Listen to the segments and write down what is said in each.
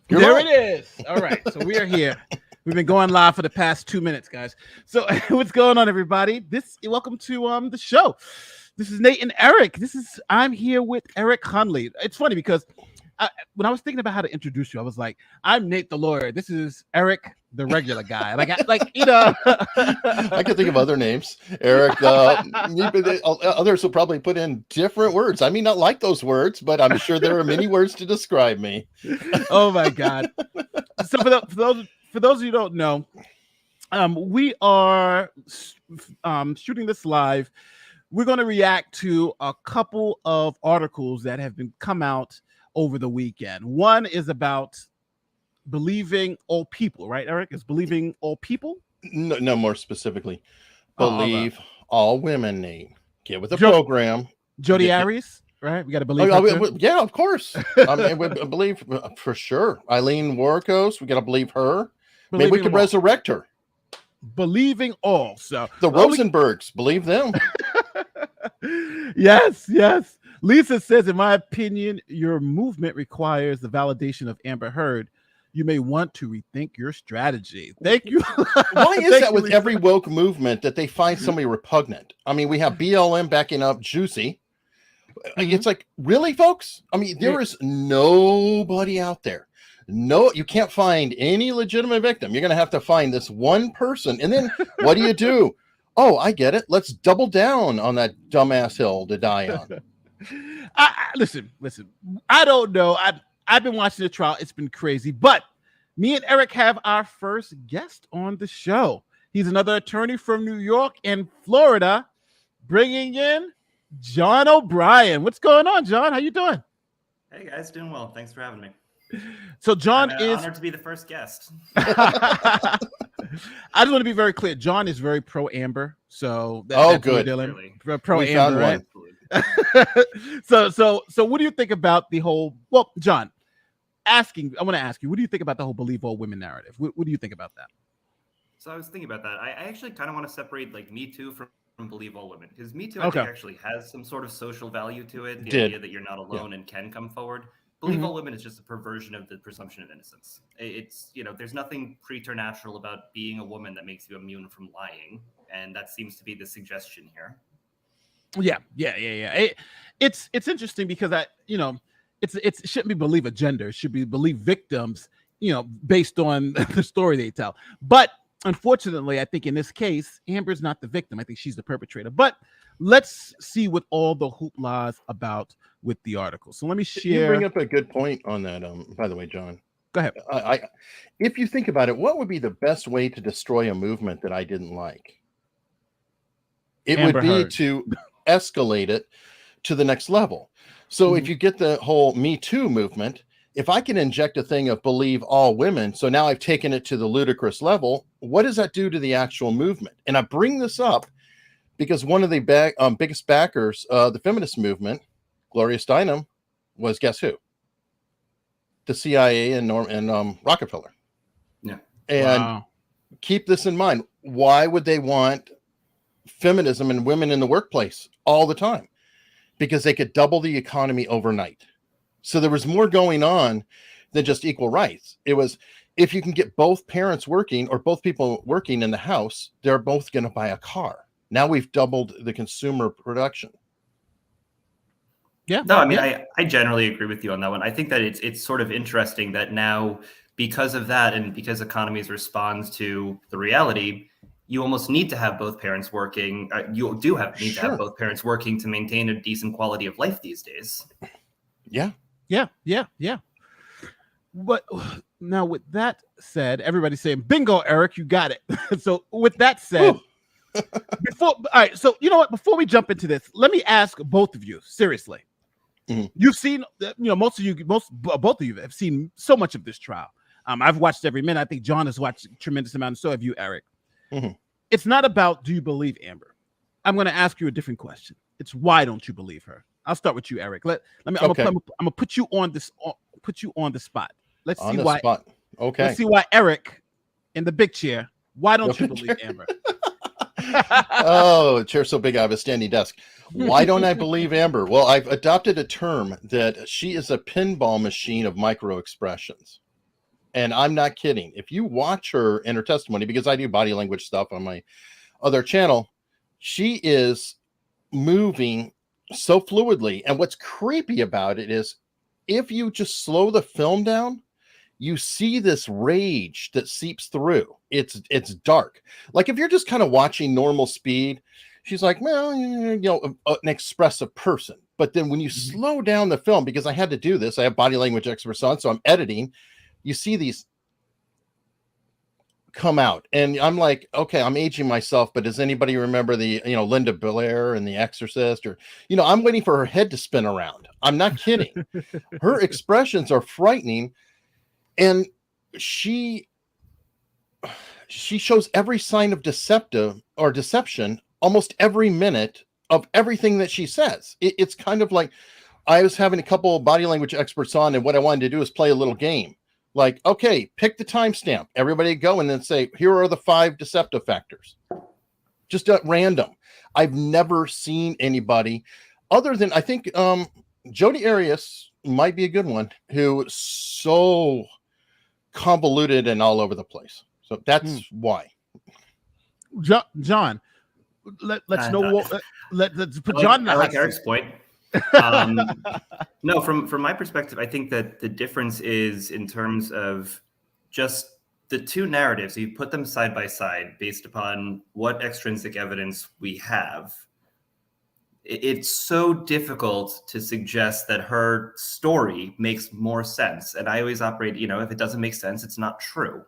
You're There live. it is. All right. So we are here. We've been going live for the past 2 minutes, guys. So what's going on, everybody? Welcome to the show. This is Nate and Eric. I'm here with Eric Hunley. It's funny because when I was thinking about how to introduce you, I was like, I'm Nate the lawyer. This is Eric the regular guy. I could think of other names. Eric, others will probably put in different words. I may not like those words, but I'm sure there are many words to describe me. Oh my God. So for those of you who don't know, we are shooting this live. We're going to react to a couple of articles that have come out over the weekend. One is about believing all people, right, Eric? Is believing all people? No, more specifically, believe all women, Nate. Get with the program. Jodi Arias, right? We got to believe her. Yeah, of course. I mean, we believe for sure. Eileen Warkos, we got to believe her. Maybe we could resurrect her. Believing all. So the Rosenbergs, believe them. Yes. Lisa says, in my opinion, your movement requires the validation of Amber Heard. You may want to rethink your strategy. Thank you. Why is that with Lisa? Every woke movement that they find somebody repugnant? I mean, we have BLM backing up Juicy. It's like, really, folks? I mean, there is nobody out there. No, you can't find any legitimate victim. You're going to have to find this one person. And then what do? Oh, I get it. Let's double down on that dumbass hill to die on. Listen. I don't know. I've been watching the trial. It's been crazy. But me and Eric have our first guest on the show. He's another attorney from New York and Florida, bringing in John O'Brien. What's going on, John? How you doing? Hey, guys. Doing well. Thanks for having me. So John is honored to be the first guest. I just want to be very clear. John is very pro Amber. So that's good. Pro Amber, right? So what do you think about the whole? Well, John, I want to ask you, what do you think about the whole believe all women narrative? What do you think about that? So I was thinking about that. I actually kind of want to separate like Me Too from believe all women, because Me Too I think actually has some sort of social value to it. The idea that you're not alone and can come forward. Believe all women is just a perversion of the presumption of innocence. It's, there's nothing preternatural about being a woman that makes you immune from lying. And that seems to be the suggestion here. Yeah. It's interesting because it shouldn't be believe a gender. It should be believe victims, based on the story they tell. But unfortunately, I think in this case, Amber's not the victim. I think she's the perpetrator. But let's see what all the hoopla is about with the article. So let me share. You bring up a good point on that. By the way, John, go ahead. If you think about it, what would be the best way to destroy a movement that I didn't like? It would be to escalate it to the next level. So if you get the whole Me Too movement, if I can inject a thing of believe all women, so now I've taken it to the ludicrous level, what does that do to the actual movement? And I bring this up because one of the biggest backers, the feminist movement, Gloria Steinem, was guess who? The CIA and Rockefeller. Yeah. And keep this in mind. Why would they want feminism and women in the workplace all the time? Because they could double the economy overnight. So there was more going on than just equal rights. It was, if you can get both parents working or both people working in the house, they're both going to buy a car. Now we've doubled the consumer production. Yeah. No, I mean, I generally agree with you on that one. I think that it's sort of interesting that now, because of that and because economies respond to the reality, you almost need to have both parents working. You do need to have both parents working to maintain a decent quality of life these days. Yeah. But now, with that said, everybody's saying, bingo, Eric, you got it. So with that said, all right, so you know what? Before we jump into this, let me ask both of you, seriously. You've seen, both of you have seen so much of this trial. I've watched every minute. I think John has watched a tremendous amount, and so have you, Eric. It's not about do you believe Amber. I'm going to ask you a different question. It's why don't you believe her? I'll start with you, Eric. I'm gonna put you on this. Put you on the spot. Let's see why. Okay. Let's see why Eric, in the big chair. Why don't you believe Amber? Oh, the chair's so big I have a standing desk. Why don't I believe Amber? Well, I've adopted a term that she is a pinball machine of micro expressions. And I'm not kidding. If you watch her in her testimony, because I do body language stuff on my other channel, she is moving so fluidly. And what's creepy about it is if you just slow the film down, you see this rage that seeps through. It's dark. Like if you're just kind of watching normal speed, she's like, well, an expressive person. But then when you slow down the film, because I had to do this, I have body language experts on, so I'm editing. You see these come out, and I'm like, okay, I'm aging myself, but does anybody remember the Linda Blair and The Exorcist? Or I'm waiting for her head to spin around. I'm not kidding. Her expressions are frightening, and she shows every sign of deception almost every minute of everything that she says. It's kind of like I was having a couple of body language experts on, and what I wanted to do is play a little game. Like, okay, pick the timestamp. Everybody go and then say, here are the 5 deceptive factors. Just at random. I've never seen anybody other than, I think, Jodi Arias might be a good one, who is so convoluted and all over the place. So that's why. John, let's know what. Let's put John. I like Eric's point. No, from my perspective, I think that the difference is in terms of just the two narratives. You put them side by side based upon what extrinsic evidence we have. It's so difficult to suggest that her story makes more sense. And I always operate, if it doesn't make sense, it's not true.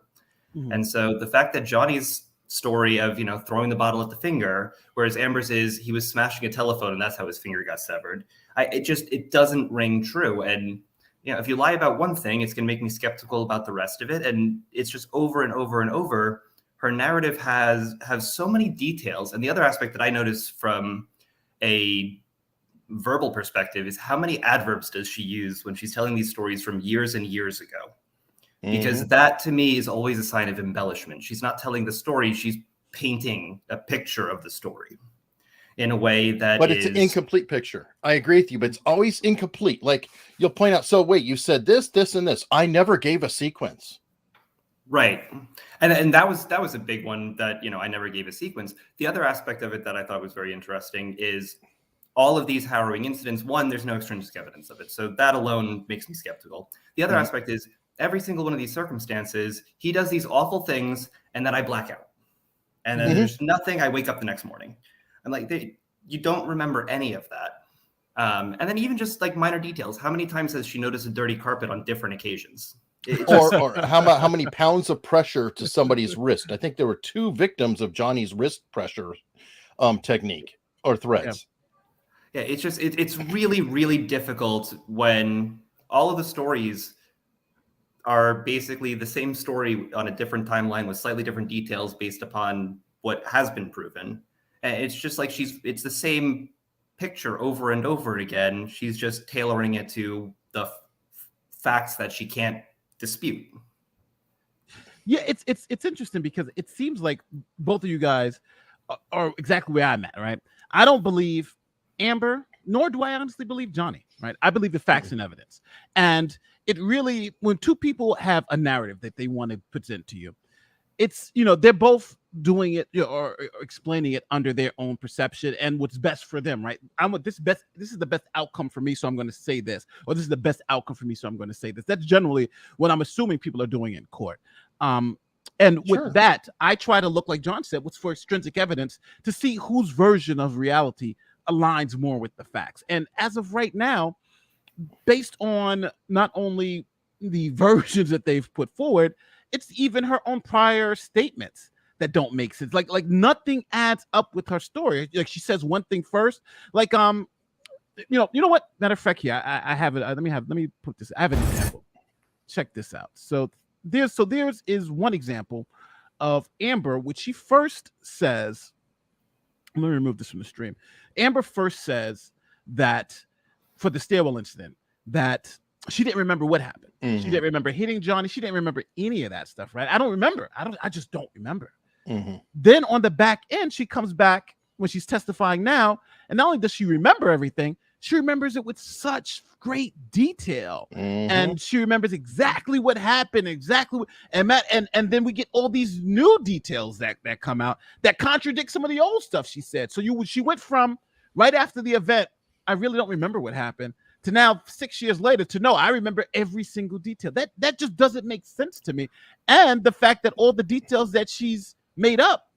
Mm-hmm. And so the fact that Johnny's story of, throwing the bottle at the finger, whereas Amber's is he was smashing a telephone and that's how his finger got severed. It doesn't ring true. And, if you lie about one thing, it's going to make me skeptical about the rest of it. And it's just over and over and over. Her narrative has so many details. And the other aspect that I noticed from a verbal perspective is how many adverbs does she use when she's telling these stories from years and years ago? Because that to me is always a sign of embellishment. She's not telling the story, she's painting a picture of the story in a way that it's an incomplete picture. I agree with you, but it's always incomplete. Like you'll point out, so wait, you said this, and this. I never gave a sequence. Right. And that was a big one that, I never gave a sequence. The other aspect of it that I thought was very interesting is all of these harrowing incidents. One, there's no extrinsic evidence of it. So that alone makes me skeptical. The other aspect is every single one of these circumstances, he does these awful things and then I black out. And then there's nothing. I wake up the next morning. I'm like, you don't remember any of that. And then even just like minor details. How many times has she noticed a dirty carpet on different occasions? Or how many pounds of pressure to somebody's wrist? I think there were 2 victims of Johnny's wrist pressure technique or threats. Yeah, it's really, really difficult when all of the stories are basically the same story on a different timeline with slightly different details based upon what has been proven. And it's just like it's the same picture over and over again. She's just tailoring it to the facts that she can't dispute. Yeah, it's interesting because it seems like both of you guys are exactly where I'm at, right? I don't believe Amber, nor do I honestly believe Johnny, right? I believe the facts and evidence. And it really, when 2 people have a narrative that they want to present to you, it's, they're both doing it or explaining it under their own perception and what's best for them, right? This is the best outcome for me, so I'm going to say this, or this is the best outcome for me, so I'm going to say this. That's generally what I'm assuming people are doing in court. And with that, I try to look, like John said, what's for extrinsic evidence to see whose version of reality aligns more with the facts. And as of right now, based on not only the versions that they've put forward, it's even her own prior statements that don't make sense. Like nothing adds up with her story. Like she says one thing first, like you know what? Matter of fact, here I have it. Let me put this. I have an example. Check this out. So there's one example of Amber, which she first says. Let me remove this from the stream. Amber first says that for the stairwell incident that she didn't remember what happened. She didn't remember hitting Johnny. She didn't remember any of that stuff, right? I don't remember. I just don't remember. Then on the back end, she comes back when she's testifying now, and not only does she remember everything, she remembers it with such great detail, and she remembers exactly what happened, and then we get all these new details that come out that contradict some of the old stuff she said. So she went from right after the event, I really don't remember what happened, to now 6 years later to no, I remember every single detail. That just doesn't make sense to me. And the fact that all the details that she's made up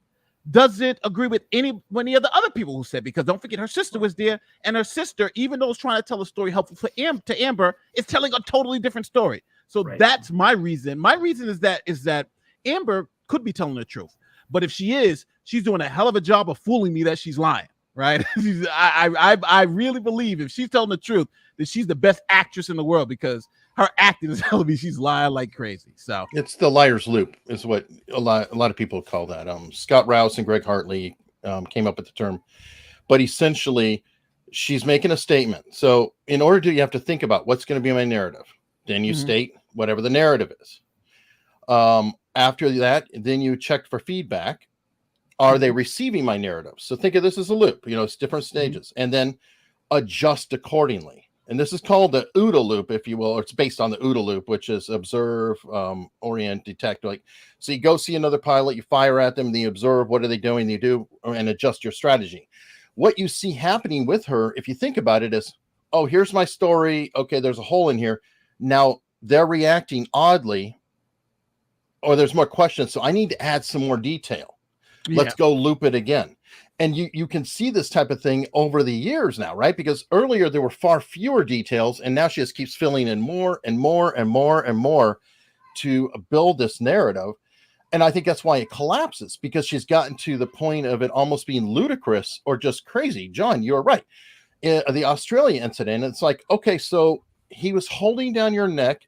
doesn't agree with any of the other people who said, because don't forget her sister was there, and her sister, even though it's trying to tell a story helpful for to Amber, is telling a totally different story. So that's my reason. My reason is that Amber could be telling the truth, but if she's doing a hell of a job of fooling me that she's lying. Right? I really believe if she's telling the truth, that she's the best actress in the world, because her acting is telling me she's lying like crazy. So it's the liar's loop, is what a lot of people call that. Scott Rouse and Greg Hartley came up with the term, but essentially, she's making a statement. So in order to, you have to think about what's going to be my narrative. Then you state whatever the narrative is. After that, then you check for feedback. Are they receiving my narrative? So think of this as a loop, it's different stages, and then adjust accordingly. And this is called the Ooda Loop, if you will, or it's based on the Ooda Loop, which is observe, orient, detect. So you go see another pilot, you fire at them, you observe, what are they doing? You do, and adjust your strategy. What you see happening with her, if you think about it, is, oh, here's my story. Okay, there's a hole in here. Now they're reacting oddly, or there's more questions. So I need to add some more detail. Let's go loop it again. And you can see this type of thing over the years now, right? Because earlier there were far fewer details, and now she just keeps filling in more and more and more and more to build this narrative. And I think that's why it collapses, because she's gotten to the point of it almost being ludicrous or just crazy. John, you're right. The Australia incident, it's like, okay, so he was holding down your neck,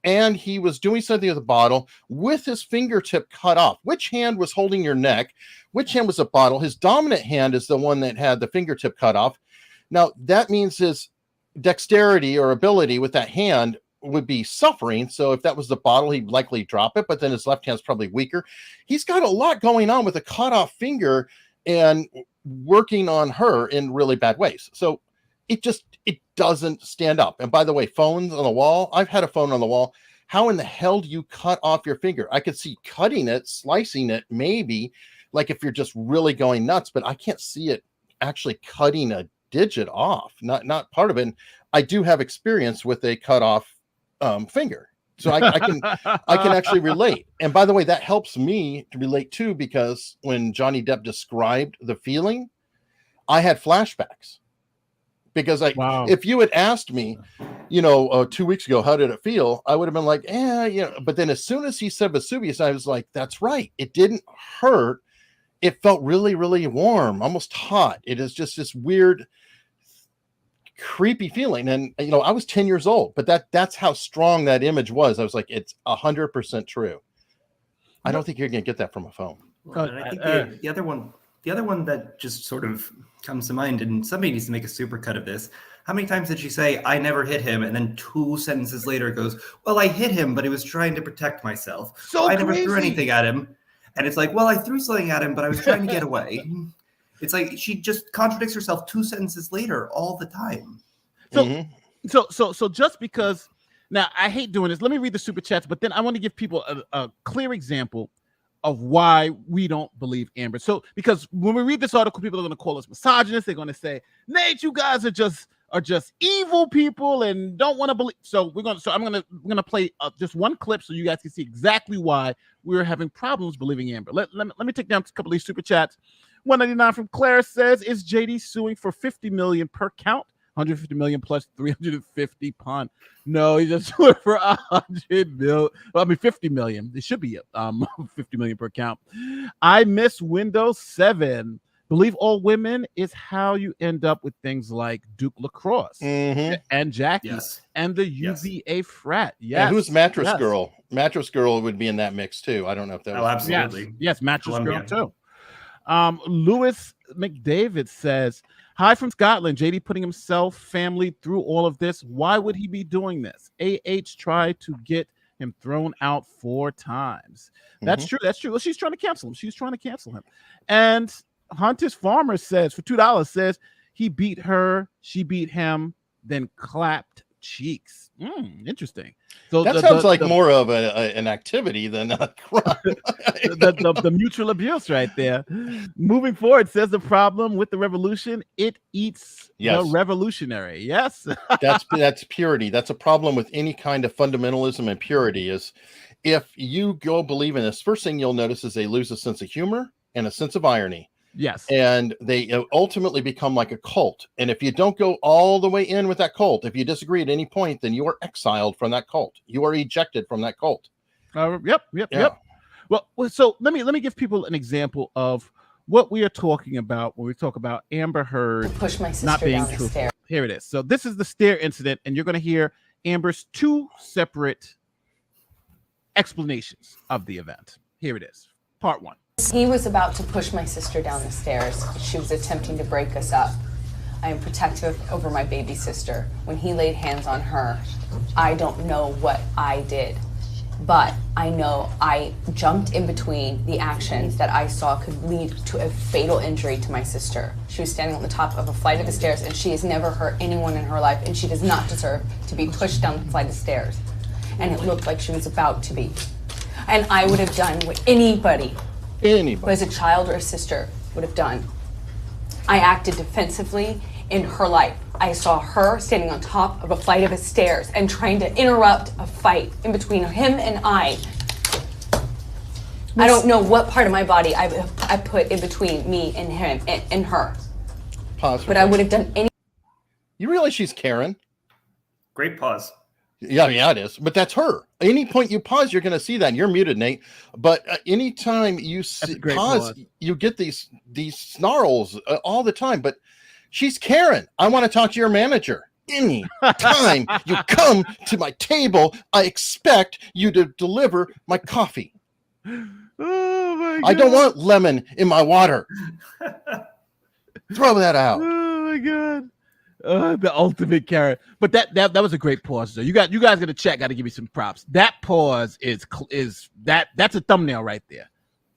and he was doing something with the bottle with his fingertip cut off. Which hand was holding your neck? Which hand was the bottle? His dominant hand is the one that had the fingertip cut off. Now, that means his dexterity or ability with that hand would be suffering. So if that was the bottle, he'd likely drop it, but then his left hand's probably weaker. He's got a lot going on with a cut off finger and working on her in really bad ways. So it doesn't stand up. And by the way, phones on the wall, I've had a phone on the wall. How in the hell do you cut off your finger? I could see cutting it, slicing it, maybe, like if you're just really going nuts, but I can't see it actually cutting a digit off, not part of it. And I do have experience with a cut off finger. So I can actually relate. And by the way, that helps me to relate too, because when Johnny Depp described the feeling, I had flashbacks. Because if you had asked me, 2 weeks ago, how did it feel? I would have been like, But then as soon as he said Vesuvius, I was like, that's right. It didn't hurt. It felt really, really warm, almost hot. It is just this weird, creepy feeling. And, I was 10 years old, but that's how strong that image was. I was like, it's 100% true. I don't think you're going to get that from a phone. Well, and I think the other one that just sort of comes to mind, and somebody needs to make a supercut of this. How many times did she say, I never hit him? And then 2 sentences later it goes, well, I hit him, but I was trying to protect myself. So I never threw anything at him. And it's like, well, I threw something at him, but I was trying to get away. It's like she just contradicts herself 2 sentences later all the time. So just because, now I hate doing this. Let me read the super chats, but then I want to give people a clear example of why we don't believe Amber. So, because when we read this article, people are going to call us misogynist. They're going to say, Nate, you guys are just evil people and don't want to believe. So I'm going to play just one clip so you guys can see exactly why we're having problems believing Amber. Let me take down a couple of these super chats. 199 from Claire says, is JD suing for $50 million per count? 150 million plus 350 pun. No, he just sued for 100 million. Well, I mean 50 million. It should be 50 million per count. I miss Windows 7. Believe all women is how you end up with things like Duke Lacrosse and Jackie and the UVA frat. Yes. And who's Mattress Girl? Mattress Girl would be in that mix too. I don't know if that was absolutely. Yes, Mattress Girl too. Lewis McDavid says, hi from Scotland. JD putting himself, family through all of this. Why would he be doing this? AH tried to get him thrown out 4 times. That's true. That's true. Well, she's trying to cancel him. And Hunter's Farmer says, for $2, says, He beat her, she beat him, then clapped cheeks. Interesting. So that sounds like more of an activity than a crime. the mutual abuse right there. Moving forward, says the problem with the revolution, it eats the revolutionary. Yes. That's purity. That's a problem with any kind of fundamentalism and purity is if you go believe in this, first thing you'll notice is they lose a sense of humor and a sense of irony. Yes. And they ultimately become like a cult. And if you don't go all the way in with that cult, if you disagree at any point, then you are exiled from that cult. You are ejected from that cult. Yep. Well, so let me give people an example of what we are talking about when we talk about Amber Heard push my sister not being down the truthful. stairs. Here it is. So this is the stair incident, and you're going to hear Amber's two separate explanations of the event. Here it is. Part one. He was about to push my sister down the stairs. She was attempting to break us up. I am protective over my baby sister. When he laid hands on her, I don't know what I did, but I know I jumped in between the actions that I saw could lead to a fatal injury to my sister. She was standing on the top of a flight of stairs, and she has never hurt anyone in her life, and she does not deserve to be pushed down the flight of stairs. And it looked like she was about to be. And I would have done what anybody who has a child or a sister would have done. I acted defensively in her life. I saw her standing on top of a flight of stairs and trying to interrupt a fight in between him and I. I don't know what part of my body I put in between me and him and her. Pause. But I would have done any. You realize she's Karen? Great pause. Yeah, it is. But that's her. Any point you pause, you're going to see that. You're muted, Nate. But anytime you pause, you get these snarls all the time. But she's Karen. I want to talk to your manager. Any time you come to my table, I expect you to deliver my coffee. Oh my God. I don't want lemon in my water. Throw that out. Oh my God. The ultimate Karen. But that was a great pause. So you guys got to check. Got to give me some props. That pause is that's a thumbnail right there.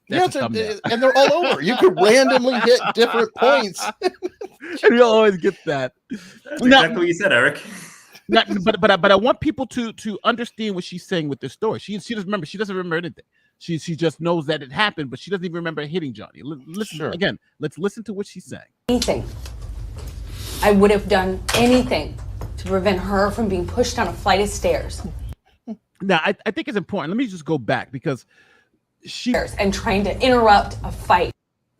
Yes, and they're all over. You could randomly hit different points. And you'll always get that. That's exactly what you said, Eric. But I want people to understand what she's saying with this story. She doesn't remember. She doesn't remember anything. She just knows that it happened, but she doesn't even remember hitting Johnny. Listen again. Let's listen to what she's saying. Anything. I would have done anything to prevent her from being pushed down a flight of stairs. Now, I think it's important. Let me just go back because and trying to interrupt a fight.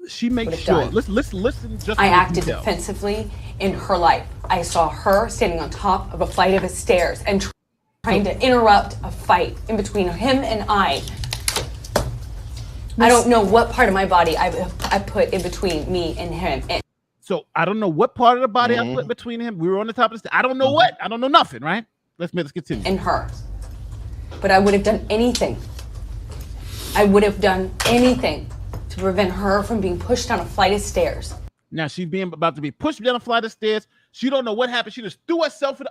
She makes sure. Listen. Just I acted defensively in her life. I saw her standing on top of a flight of stairs and trying to interrupt a fight in between him and I. I don't know what part of my body I put in between me and him. So I don't know what part of the body I put between him. We were on the top of the stairs. I don't know what. I don't know nothing, right? Let's continue. And her. But I would have done anything. I would have done anything to prevent her from being pushed down a flight of stairs. Now she's about to be pushed down a flight of stairs. She don't know what happened. She just threw herself in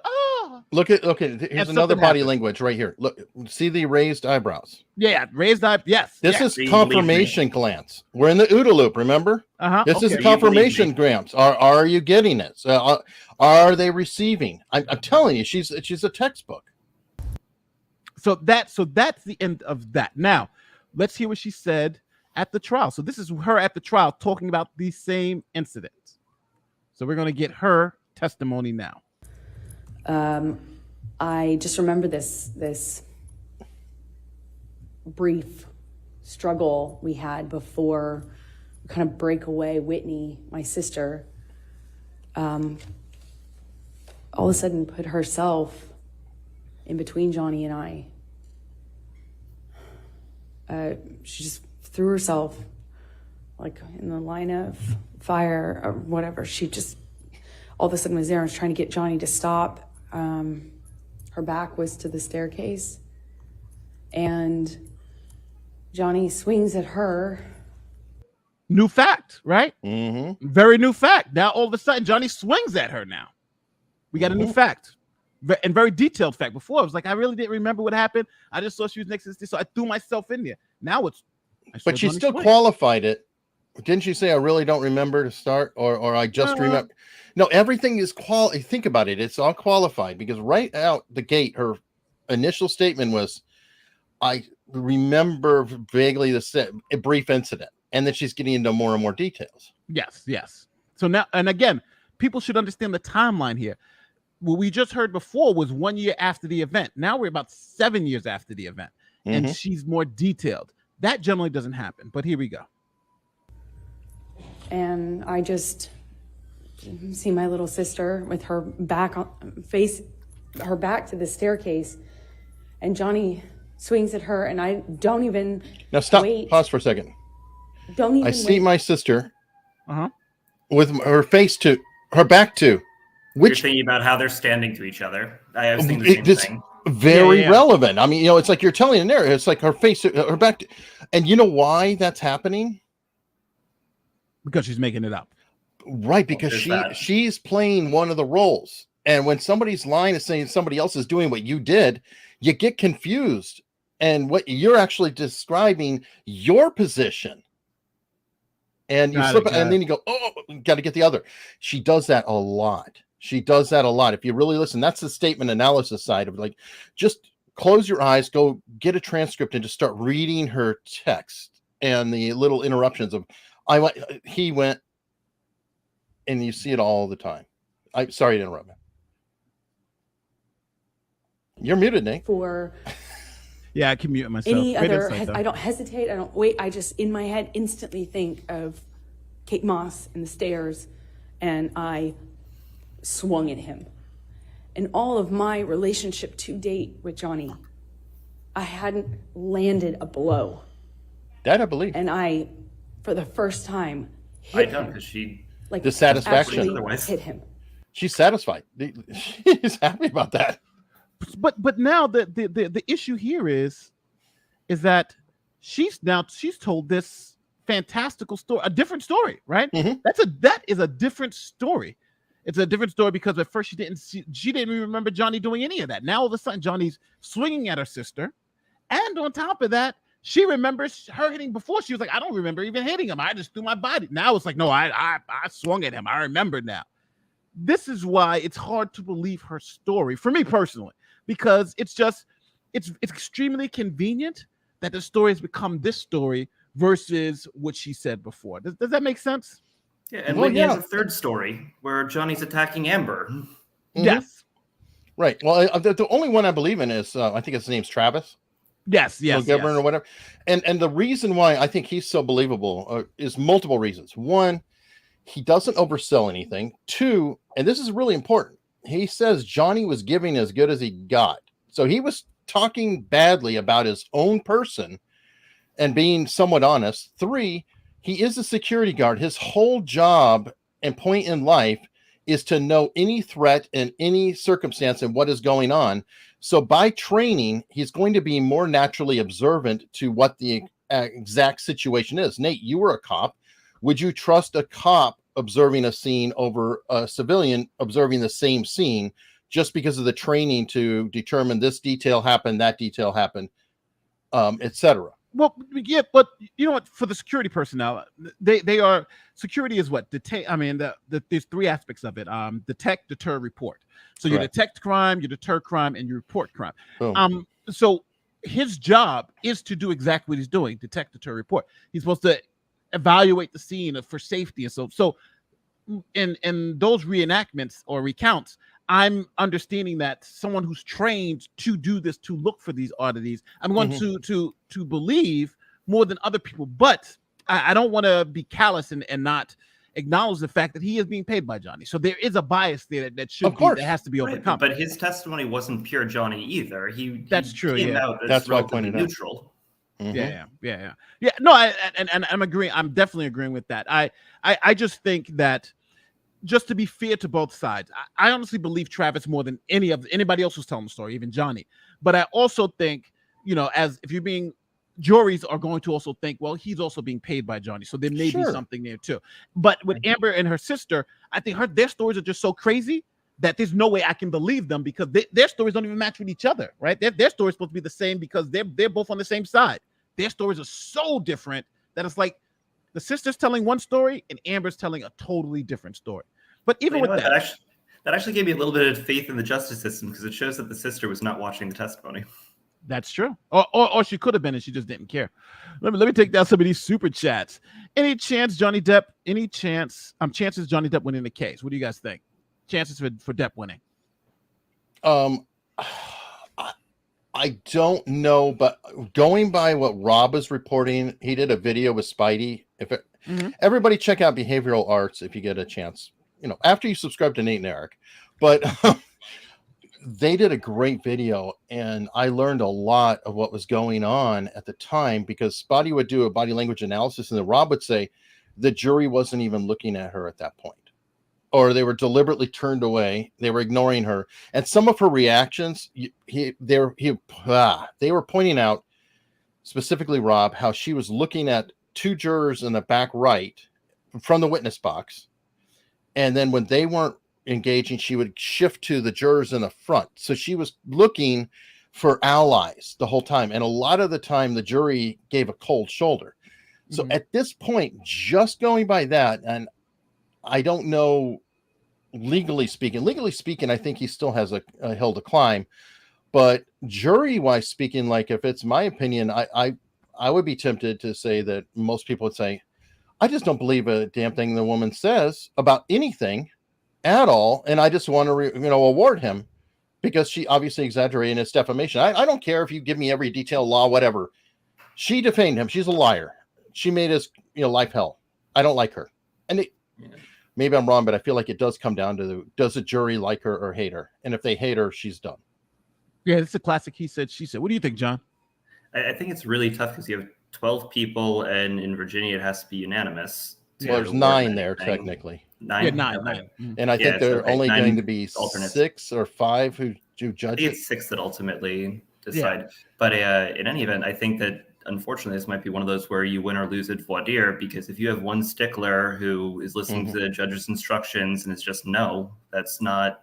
Look at here's another body language right here. Look, see the raised eyebrows. Yeah, raised eyebrows. Yes. This is confirmation glance. We're in the Ooda Loop, remember? This is confirmation glance. Are you getting it? Are they receiving? I'm telling you, she's a textbook. So that's the end of that. Now, let's hear what she said at the trial. So this is her at the trial talking about the same incident. So we're going to get her testimony now. I just remember this brief struggle we had before we kind of break away. Whitney, my sister, all of a sudden put herself in between Johnny and I. She just threw herself like in the line of fire or whatever. She just all of a sudden was there and was trying to get Johnny to stop. Her back was to the staircase and Johnny swings at her. New fact, right? Mm-hmm. Very new fact. Now all of a sudden Johnny swings at her now. We got a new fact. And very detailed fact. Before I was like, I really didn't remember what happened. I just saw she was next to this, so I threw myself in there. Now but she still qualified it Didn't you say I really don't remember to start, or I just remember? No, everything is think about it. It's all qualified because right out the gate, her initial statement was, I remember vaguely a brief incident, and then she's getting into more and more details. Yes. So now, and again, people should understand the timeline here. What we just heard before was 1 year after the event. Now we're about 7 years after the event, and she's more detailed. That generally doesn't happen, but here we go. And I just see my little sister with her back to the staircase, and Johnny swings at her, and I don't even now stop. Wait. Pause for a second. Don't even. I see my sister Uh-huh. with her back to. Which you're thinking about how they're standing to each other. I was thinking the same thing. Very relevant. I mean, it's like you're telling a narrative. It's like her face, her back, and you know why that's happening? Because she's making it up, right? Because she's playing one of the roles, and when somebody's line is saying somebody else is doing what you did, you get confused, and what you're actually describing your position. And you slip, and then you go, oh, got to get the other. She does that a lot. If you really listen, that's the statement analysis side of like, just close your eyes, go get a transcript, and just start reading her text and the little interruptions of, he went, and you see it all the time. I'm sorry to interrupt. You're muted, Nate. I can mute myself. I don't hesitate. I don't wait. I just in my head instantly think of Kate Moss and the stairs, and I swung at him. In all of my relationship to date with Johnny, I hadn't landed a blow. That I believe. And I, for the first time, hit him. Because she dissatisfaction. Hit him. She's satisfied. She's happy about that. But now the issue here is that she's told this fantastical story, a different story, right? That is a different story. It's a different story because at first she didn't even remember Johnny doing any of that. Now all of a sudden Johnny's swinging at her sister, and on top of that, she remembers her hitting before. She was like, I don't remember even hitting him. I just threw my body. Now it's like, no, I swung at him. I remember now. This is why it's hard to believe her story for me personally, because it's extremely convenient that the story has become this story versus what she said before. Does that make sense? Yeah, and Whitney has a third story where Johnny's attacking Amber. Yes. Right. Well, the only one I believe in is, I think his name's Travis. Yes. Or whatever. And the reason why I think he's so believable is multiple reasons. One, he doesn't oversell anything. Two, and this is really important, he says Johnny was giving as good as he got. So he was talking badly about his own person and being somewhat honest. Three, he is a security guard. His whole job and point in life is to know any threat in any circumstance and what is going on. So by training, he's going to be more naturally observant to what the exact situation is. Nate, you were a cop. Would you trust a cop observing a scene over a civilian observing the same scene just because of the training to determine this detail happened, that detail happened, etc.? Well, yeah, but you know what? For the security personnel, they are security is what there's three aspects of it: detect, deter, report. So you detect crime, you deter crime, and you report crime. Boom. So his job is to do exactly what he's doing: detect, deter, report. He's supposed to evaluate the scene for safety, and so in those reenactments or recounts, I'm understanding that someone who's trained to do this, to look for these oddities, I'm going to believe more than other people. But I don't want to be callous and not acknowledge the fact that he is being paid by Johnny. So there is a bias there that has to be overcome. But his testimony wasn't pure Johnny either. That's true. That's why I pointed neutral. Yeah. No, I'm agreeing. I'm definitely agreeing with that. I just think that, just to be fair to both sides, I honestly believe Travis more than anybody else who's telling the story, even Johnny. But I also think, as if you're being, juries are going to also think, well, he's also being paid by Johnny, so there may be something there too. But with Amber and her sister, I think their stories are just so crazy that there's no way I can believe them, because their stories don't even match with each other, right? Their stories supposed to be the same because they're both on the same side. Their stories are so different that it's like The sister's telling one story, and Amber's telling a totally different story. But even with that, that actually gave me a little bit of faith in the justice system because it shows that the sister was not watching the testimony. That's true. Or she could have been and she just didn't care. Let me take down some of these super chats. Any chance Johnny Depp? Any chances Johnny Depp winning the case? What do you guys think? Chances for Depp winning? I don't know, but going by what Rob is reporting, he did a video with Spidey. Everybody check out Behavioral Arts if you get a chance. After you subscribe to Nate and Eric, but they did a great video, and I learned a lot of what was going on at the time because Spotty would do a body language analysis, and then Rob would say the jury wasn't even looking at her at that point, or they were deliberately turned away. They were ignoring her, and some of her reactions, they were pointing out, specifically Rob, how she was looking at two jurors in the back right from the witness box, and then when they weren't engaging, she would shift to the jurors in the front. So she was looking for allies the whole time. And a lot of the time the jury gave a cold shoulder. So at this point, just going by that, and I don't know, legally speaking, I think he still has a hill to climb, but jury wise speaking, like if it's my opinion, I would be tempted to say that most people would say, I just don't believe a damn thing the woman says about anything at all, and I just want to award him because she obviously exaggerated in his defamation. I don't care if you give me every detail, law, whatever. She defamed him. She's a liar. She made his life hell. I don't like her. And maybe I'm wrong, but I feel like it does come down to does the jury like her or hate her? And if they hate her, she's done. Yeah, it's a classic he said, she said. What do you think, John? I think it's really tough because you have 12 people, and in Virginia it has to be unanimous. Well, there's 9 there technically. 9. Yeah, 9. And I think there are only going to be alternates. 6 or 5 who do judge it. It's 6 that ultimately decide. Yeah. But in any event, I think that unfortunately this might be one of those where you win or lose at voir dire, because if you have one stickler who is listening to the judge's instructions and it's just no, that's not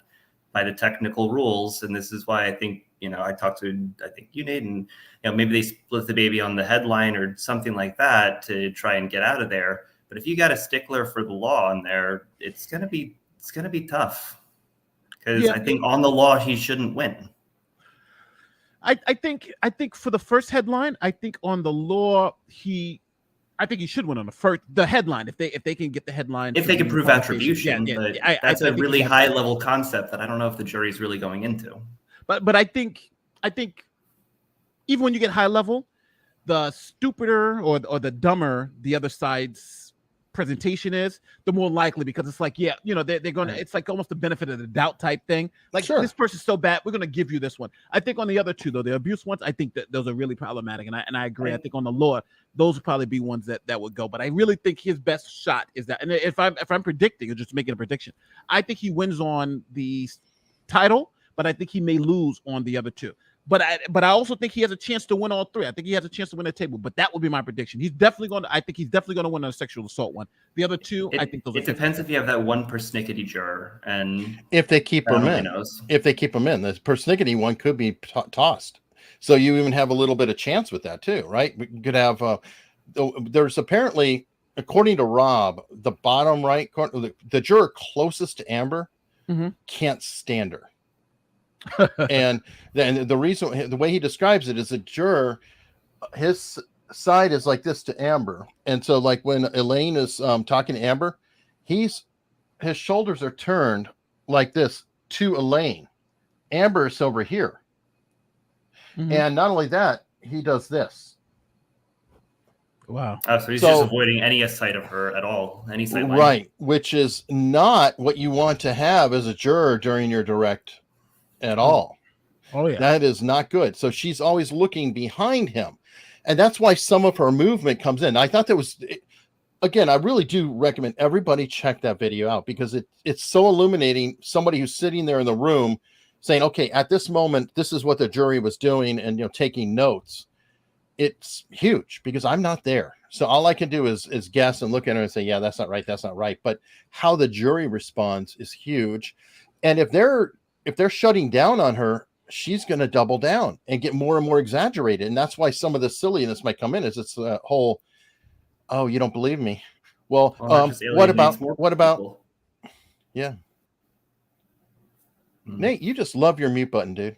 by the technical rules. And this is why I think, I talked to, I think you, Nate, and maybe they split the baby on the headline or something like that to try and get out of there. But if you got a stickler for the law in there, it's gonna be tough, because I think on the law he shouldn't win. I think for the first headline, I think on the law he should win on the headline if they can get the headline. If they can prove attribution, but that's a really high level concept that I don't know if the jury's really going into. But I think even when you get high level, the stupider or the dumber the other side's presentation is, the more likely, because it's like, they're going to, it's like almost the benefit of the doubt type thing. Like, this person's so bad, we're going to give you this one. I think on the other two, though, the abuse ones, I think that those are really problematic. And I agree. I think on the law, those would probably be ones that would go. But I really think his best shot is that, and if I'm predicting or just making a prediction, I think he wins on the title, but I think he may lose on the other two. But I also think he has a chance to win all 3. I think he has a chance to win a table, but that would be my prediction. I think he's definitely going to win on a sexual assault one. The other two, I think those. It depends if you have that one persnickety juror, and if they keep him in. If they keep him in, the persnickety one could be tossed. So you even have a little bit of chance with that too, right? We could have. There's apparently, according to Rob, the bottom right corner, the juror closest to Amber can't stand her. And then the reason, the way he describes it is a juror, his side is like this to Amber, and so like when Elaine is talking to Amber, his shoulders are turned like this to Elaine. Amber is over here, and not only that, he does this. Wow! So he's just avoiding any sight of her at all, any sight line. Right, which is not what you want to have as a juror during your direct at all. Oh yeah, that is not good. So she's always looking behind him, and that's why some of her movement comes in. I thought that was, again, I really do recommend everybody check that video out, because it's so illuminating. Somebody who's sitting there in the room saying, okay, at this moment, this is what the jury was doing, and taking notes. It's huge, because I'm not there. So all I can do is guess and look at her and say, yeah, that's not right. But how the jury responds is huge. And if they're shutting down on her, she's going to double down and get more and more exaggerated. And that's why some of the silliness might come in, is it's the whole Oh, you don't believe me? Well, what about people. Yeah. Nate, you just love your mute button, dude.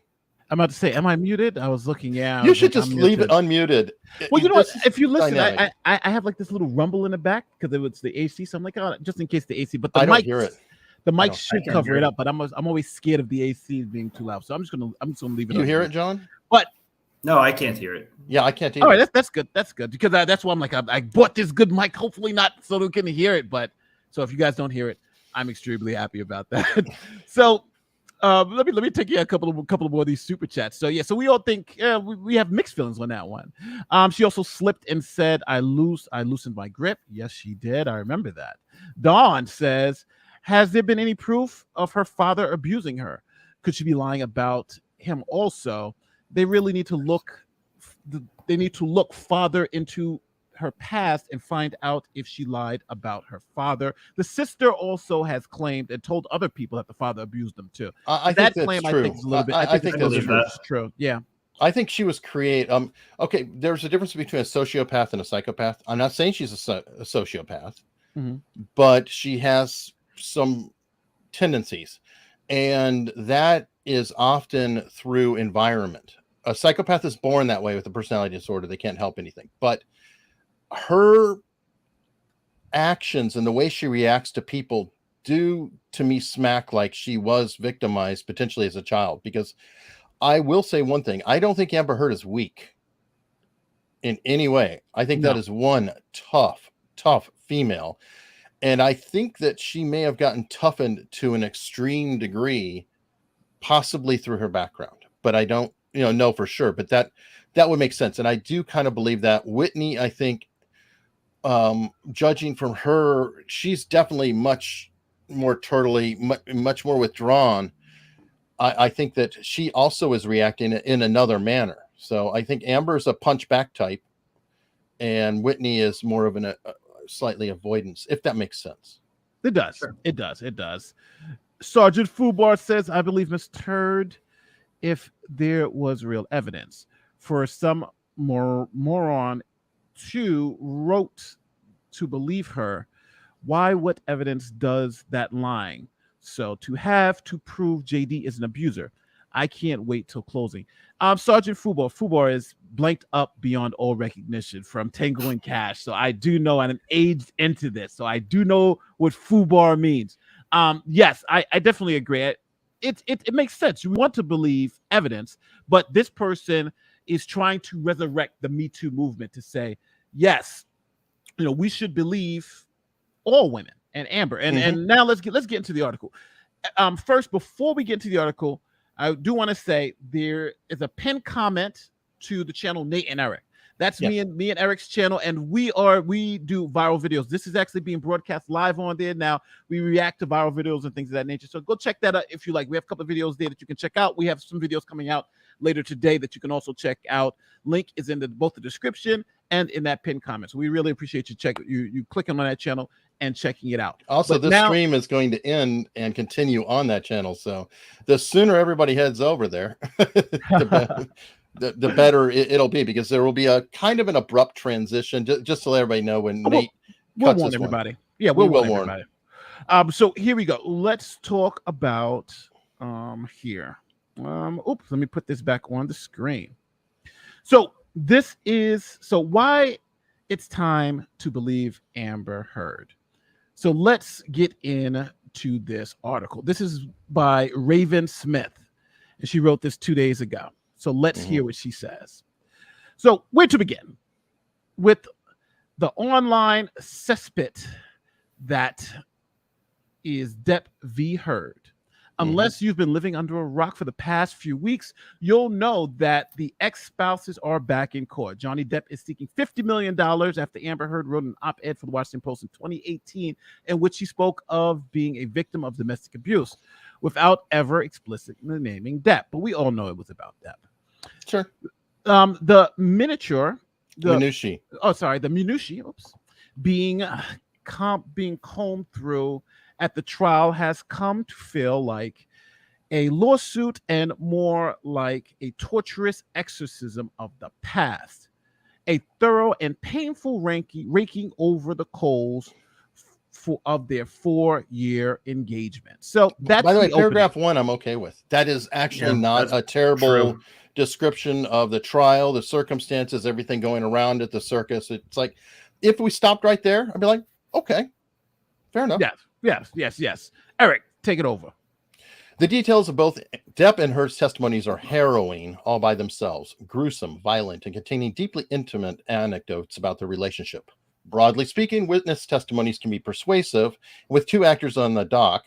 I'm about to say, am I muted? I was looking. Yeah, you should just leave it unmuted. Well, you know what? If you listen, I have like this little rumble in the back because it's the AC. So I'm like, oh, just in case the AC. But the mic, hear it. The mic should cover it up. But I'm always scared of the AC being too loud. So I'm just gonna leave it. You hear it, John? But no, I can't hear it. Yeah, I can't either. All right, that's good. That's good because that's why I'm like, I bought this good mic. Hopefully not so they can hear it. But so if you guys don't hear it, I'm extremely happy about that. So. Let me take you a couple of more of these super chats. So we all think we have mixed feelings on that one. She also slipped and said, I loosened my grip. Yes, she did. I remember that. Dawn says, has there been any proof of her father abusing her? Could she be lying about him also? They really need to look. They need to look farther into her past and find out if she lied about her father. The sister also has claimed and told other people that the father abused them too. I think that's true. I think is a little bit. I think that's true. Yeah. I think she was okay, there's a difference between a sociopath and a psychopath. I'm not saying she's a sociopath, but she has some tendencies, and that is often through environment. A psychopath is born that way with a personality disorder. They can't help anything, but her actions and the way she reacts to people do to me smack like she was victimized potentially as a child. Because I will say one thing, I don't think Amber Heard is weak in any way. I think that is one tough female, and I think that she may have gotten toughened to an extreme degree, possibly through her background, but I don't know for sure, but that would make sense. And I do kind of believe that Whitney, I think, judging from her, she's definitely much more turtly, much more withdrawn. I think that she also is reacting in another manner. So I think Amber is a punch back type, and Whitney is more of a slightly avoidance, if that makes sense. It does. Sure. It does. Sergeant Fubar says, I believe Miss Turd if there was real evidence. For some moron wrote to believe her. Why? What evidence does that lying? So to prove JD is an abuser. I can't wait till closing. Sergeant Fubar is blanked up beyond all recognition from Tango and Cash. So I do know, and I'm aged into this, so I do know what Fubar means. Yes, I definitely agree. It makes sense. You want to believe evidence, but this person is trying to resurrect the Me Too movement to say, yes, we should believe all women and Amber. And now let's get into the article. First, before we get into the article, I do want to say there is a pinned comment to the channel Nate and Eric. That's me and Eric's channel, and we do viral videos. This is actually being broadcast live on there now. We react to viral videos and things of that nature. So go check that out if you like. We have a couple of videos there that you can check out. We have some videos coming out later today that you can also check out. Link is in both the description and in that pinned comment. So we really appreciate you clicking on that channel and checking it out. Also, this stream is going to end and continue on that channel. So the sooner everybody heads over there, the better it'll be, because there will be a kind of an abrupt transition, just to let everybody know when Nate cuts warn everybody. One. Yeah, we'll warn everybody. So here we go. Let's talk about here. Let me put this back on the screen. So why it's time to believe Amber Heard. So let's get into this article. This is by Raven Smith, and she wrote this 2 days ago. So let's hear what she says. So where to begin? With the online cesspit that is Depp v. Heard. Unless you've been living under a rock for the past few weeks, you'll know that the ex-spouses are back in court. Johnny Depp is seeking $50 million after Amber Heard wrote an op-ed for the Washington Post in 2018 in which she spoke of being a victim of domestic abuse without ever explicitly naming Depp. But we all know it was about Depp. Sure. The minutiae, being combed through at the trial has come to feel like a lawsuit and more like a torturous exorcism of the past. a thorough and painful raking over the coals of their 4-year engagement. So that's, by the way, opening. paragraph 1 I'm okay with. That is actually not a terrible description of the trial, the circumstances, everything going around at the circus. It's like, if we stopped right there, I'd be like, okay, fair enough. Yes. Eric, take it over. The details of both Depp and Heard's testimonies are harrowing all by themselves, gruesome, violent, and containing deeply intimate anecdotes about their relationship. Broadly speaking, witness testimonies can be persuasive. With 2 actors on the dock,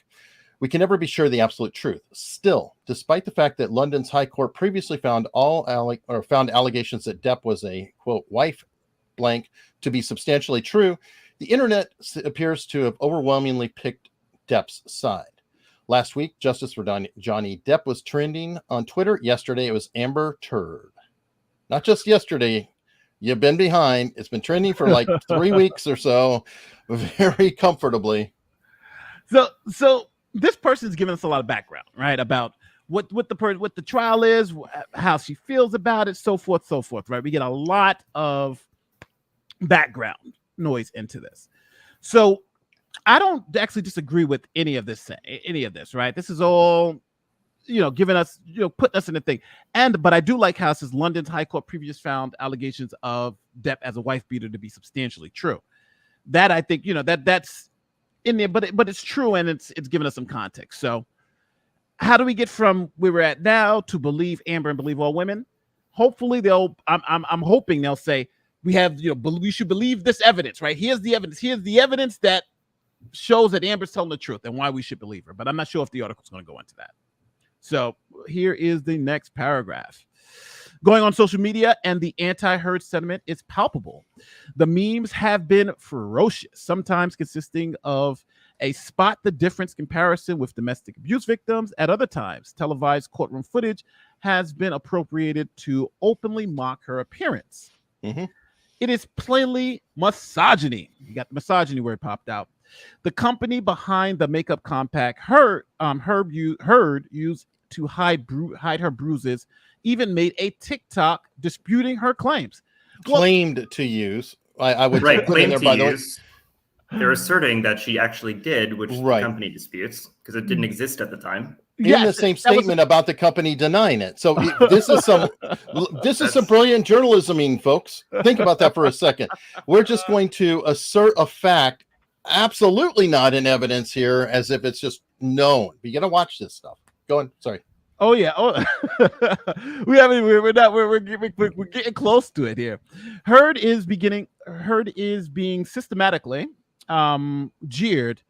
we can never be sure of the absolute truth. Still, despite the fact that London's High Court previously found found allegations that Depp was a, quote, wife blank to be substantially true, the internet appears to have overwhelmingly picked Depp's side. Last week, justice for Johnny Depp was trending on Twitter. Yesterday, it was Amber Turd. Not just yesterday. You've been behind. It's been trending for like 3 weeks or so, very comfortably. So this person's giving us a lot of background, right, about what the trial is, how she feels about it, so forth, right? We get a lot of background noise into this. So I don't actually disagree with any of this, right? This is all, giving us, putting us in the thing. But I do like how it says London's High Court previously found allegations of Depp as a wife beater to be substantially true. That I think, that's in there, but it's true, and it's giving us some context. So how do we get from where we're at now to believe Amber and believe all women? Hopefully I'm hoping they'll say, we have, we should believe this evidence, right? Here's the evidence that shows that Amber's telling the truth and why we should believe her. But I'm not sure if the article's going to go into that. So here is the next paragraph. Going on social media, and the anti-Heard sentiment is palpable. The memes have been ferocious, sometimes consisting of a spot the difference comparison with domestic abuse victims. At other times, televised courtroom footage has been appropriated to openly mock her appearance. Mm-hmm. It is plainly misogyny. You got the misogyny word popped out. The company behind the makeup compact Heard used to hide her bruises even made a TikTok disputing her claims. Claimed to use. I would put in there, by the way. They're asserting that she actually did, which the company disputes because it didn't exist at the time. In the same statement about the company denying it. So this is some brilliant journalism, folks. Think about that for a second. We're just going to assert a fact, absolutely not in evidence here, as if it's just known. But you got to watch this stuff. Go on. Sorry. Oh yeah. Oh, we're getting close to it here. Heard is being systematically jeered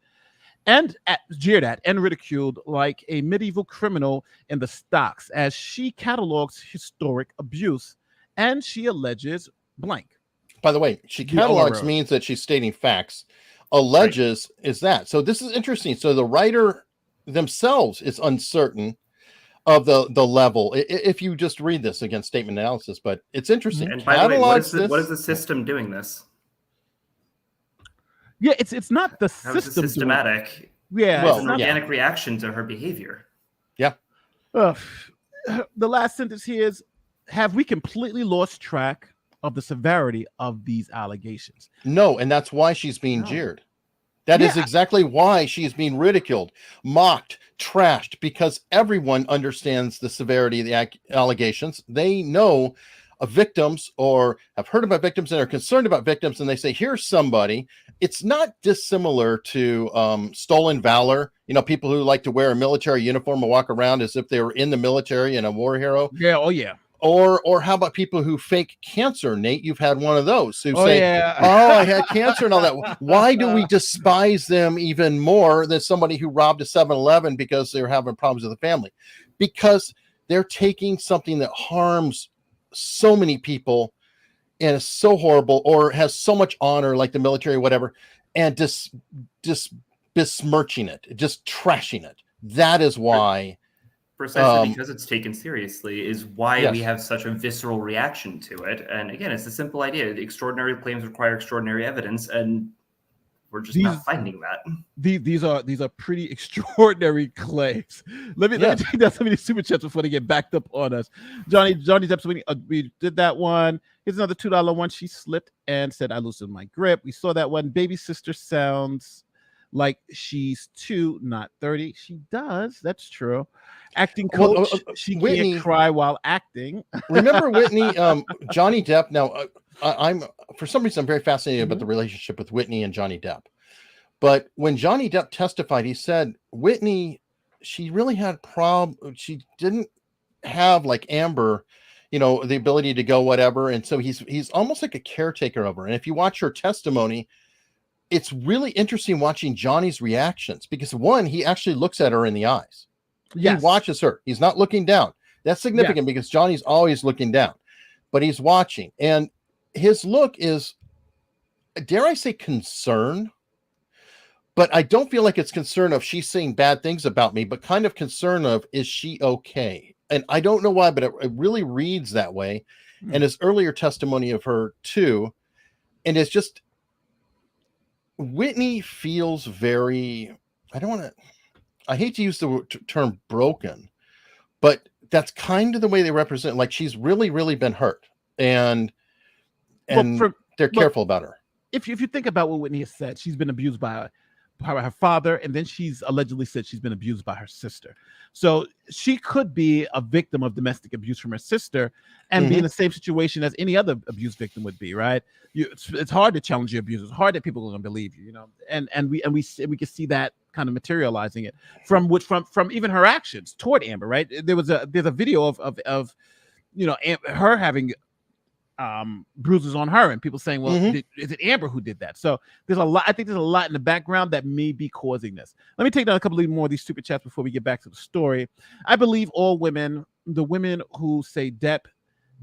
at and ridiculed like a medieval criminal in the stocks as she catalogs historic abuse, and she alleges blank. By the way, she catalogs means that she's stating facts. Alleges is that. So this is interesting. So the writer themselves is uncertain of the level if you just read this against statement analysis, but it's interesting. And by the way, what is the system doing this? Yeah, it's not the system. It's systematic. Yeah, it's an organic reaction to her behavior. Yeah. The last sentence here is: have we completely lost track of the severity of these allegations? No, and that's why she's being jeered. That is exactly why she's being ridiculed, mocked, trashed, because everyone understands the severity of the allegations. They know of victims or have heard about victims and are concerned about victims, and they say, here's somebody. It's not dissimilar to stolen valor. People who like to wear a military uniform and walk around as if they were in the military and a war hero. Yeah, oh yeah. Or how about people who fake cancer, Nate? You've had one of those who say, I had cancer and all that. Why do we despise them even more than somebody who robbed a 7-Eleven because they're having problems with the family? Because they're taking something that harms so many people and is so horrible or has so much honor, like the military or whatever, and just besmirching it, just trashing it. That is why... Precisely because it's taken seriously is why we have such a visceral reaction to it. And again, it's a simple idea. The extraordinary claims require extraordinary evidence. And we're just not finding that. These are pretty extraordinary claims. Let me take down some of these super chats before they get backed up on us. Johnny Depp's winning. We did that one. Here's another $2 one. She slipped and said, "I loosened my grip." We saw that one. Baby sister sounds like she's 2, not 30. She does. That's true. Acting coach. She Whitney, can't cry while acting. Remember Whitney, Johnny Depp. Now, I'm for some reason I'm very fascinated about the relationship with Whitney and Johnny Depp. But when Johnny Depp testified, he said Whitney, she really had she didn't have like Amber, the ability to go whatever, and so he's almost like a caretaker of her. And if you watch her testimony, it's really interesting watching Johnny's reactions because one, he actually looks at her in the eyes. He watches her. He's not looking down. That's significant because Johnny's always looking down, but he's watching. And his look is, dare I say, concern. But I don't feel like it's concern of she's saying bad things about me, but kind of concern of, is she okay? And I don't know why, but it really reads that way. And his earlier testimony of her too. And it's just, Whitney feels very, I hate to use the term broken, but that's kind of the way they represent, like she's really, really been hurt. And they're careful about her. If you think about what Whitney has said, she's been abused by her father, and then she's allegedly said she's been abused by her sister. So she could be a victim of domestic abuse from her sister and be in the same situation as any other abuse victim would be, right? It's hard to challenge your abusers. It's hard that people are going to believe you, and we can see that kind of materializing it from even her actions toward Amber, right? There's a video of her having bruises on her, and people saying, well, is it Amber who did that? So there's a lot. I think there's a lot in the background that may be causing this. Let me take down a couple of more of these super chats before we get back to the story. I believe all women, the women who say Depp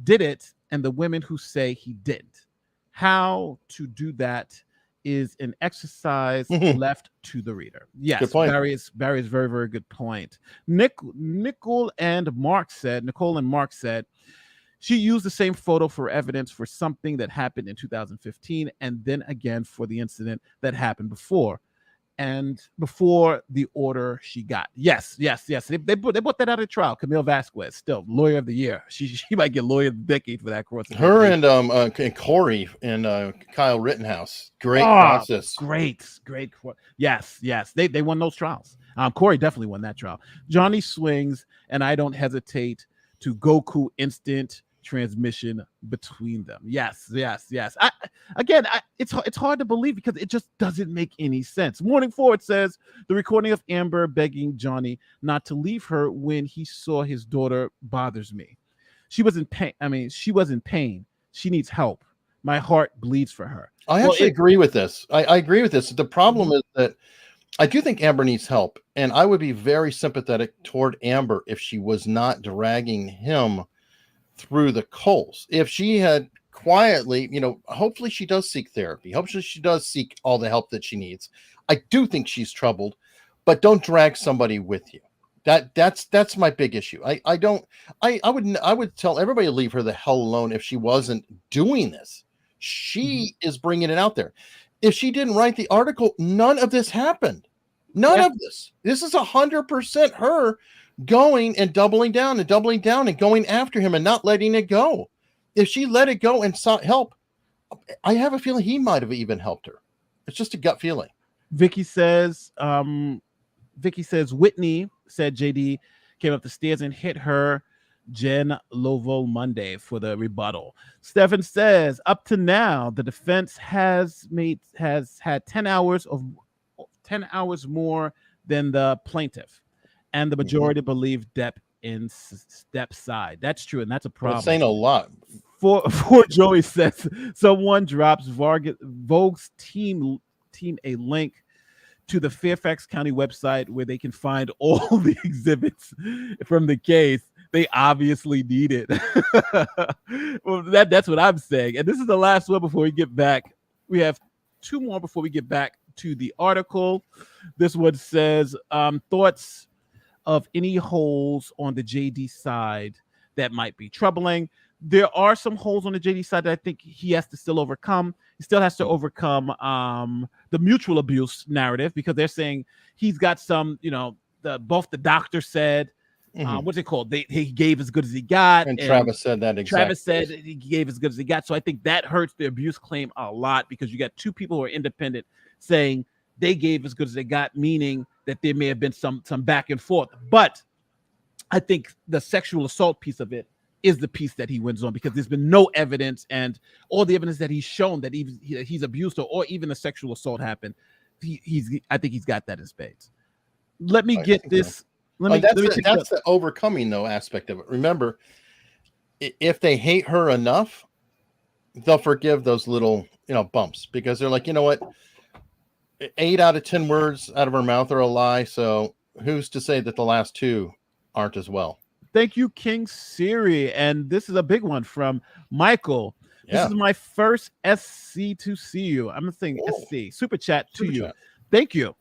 did it and the women who say he didn't. How to do that is an exercise left to the reader. Yes, Barry is very, very good point. Nicole and Mark said, she used the same photo for evidence for something that happened in 2015 and then again for the incident that happened before the order she got. Yes. They brought that out of trial. Camille Vasquez, still lawyer of the year. She might get lawyer of the decade for that cross. Her and Corey and Kyle Rittenhouse. Great process. Great. Yes. They won those trials. Corey definitely won that trial. Johnny swings, and I don't hesitate to Goku instant transmission between them. Yes. It's hard to believe because it just doesn't make any sense. Morning Forward says the recording of Amber begging Johnny not to leave her when he saw his daughter bothers me. She was in pain. She needs help. My heart bleeds for her. I actually agree with this. I agree with this. The problem is that I do think Amber needs help, and I would be very sympathetic toward Amber if she was not dragging him through the coals. If she had quietly, hopefully she does seek therapy. Hopefully she does seek all the help that she needs. I do think she's troubled, but don't drag somebody with you. That's my big issue. I would tell everybody to leave her the hell alone if she wasn't doing this. She is bringing it out there. If she didn't write the article, none of this happened. None of this. This is 100% her going and doubling down and going after him and not letting it go. If she let it go and sought help, I have a feeling he might have even helped her. It's just a gut feeling. Vicky says Whitney said JD came up the stairs and hit her Jen Lovo Monday for the rebuttal. Stefan says up to now the defense has had 10 hours more than the plaintiff, and the majority believe Depp in Depp's side. That's true, and that's a problem. That's saying a lot. For Joey says someone drops Vogue's team a link to the Fairfax County website where they can find all the exhibits from the case. They obviously need it. Well, that's what I'm saying. And this is the last one before we get back. We have two more before we get back to the article. This one says, thoughts of any holes on the JD side that might be troubling. there are some holes on the JD side that I think he has to still overcome. He still has to overcome the mutual abuse narrative, because they're saying he's got some, both the doctor said, what's it called? He gave as good as he got. And Travis said that exactly. Travis said he gave as good as he got. So I think that hurts the abuse claim a lot, because you got two people who are independent saying they gave as good as they got, meaning that there may have been some back and forth. But I think the sexual assault piece of it is the piece that he wins on, because there's been no evidence, and all the evidence that he's shown that he's abused or even a sexual assault happened, I think he's got that in spades. Let me get this. That's the overcoming though aspect of it. Remember, if they hate her enough, they'll forgive those little bumps, because they're like, you know what, 8 out of 10 words out of her mouth are a lie. So who's to say that the last 2 aren't as well? Thank you, King Siri. And this is a big one from Michael. Yeah. This is my first SC to see you. I'm saying SC. Super chat to you. Thank you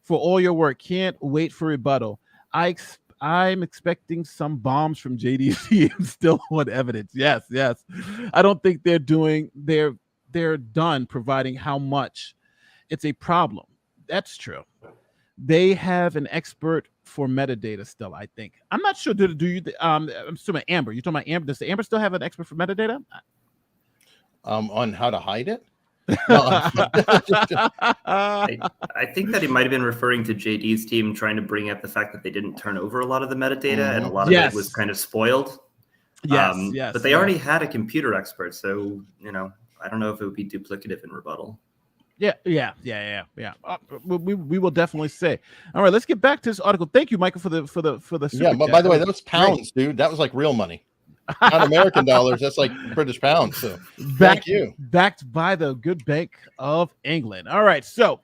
for all your work. Can't wait for rebuttal. I'm expecting some bombs from JDC and still want evidence. Yes. I don't think they're done providing how much it's a problem. That's true. They have an expert for metadata still, I think. I'm not sure. Do you? I'm assuming Amber. You're talking about Amber. Does Amber still have an expert for metadata? On how to hide it? I think that he might have been referring to JD's team, trying to bring up the fact that they didn't turn over a lot of the metadata, and a lot of it was kind of spoiled. Yes. But they already had a computer expert, so I don't know if it would be duplicative in rebuttal. Yeah. We will definitely say. All right, let's get back to this article. Thank you, Michael, for the super but by the way, that was pounds, dude. That was like real money. Not American dollars. That's like British pounds. So thank you. Backed by the good Bank of England. All right, so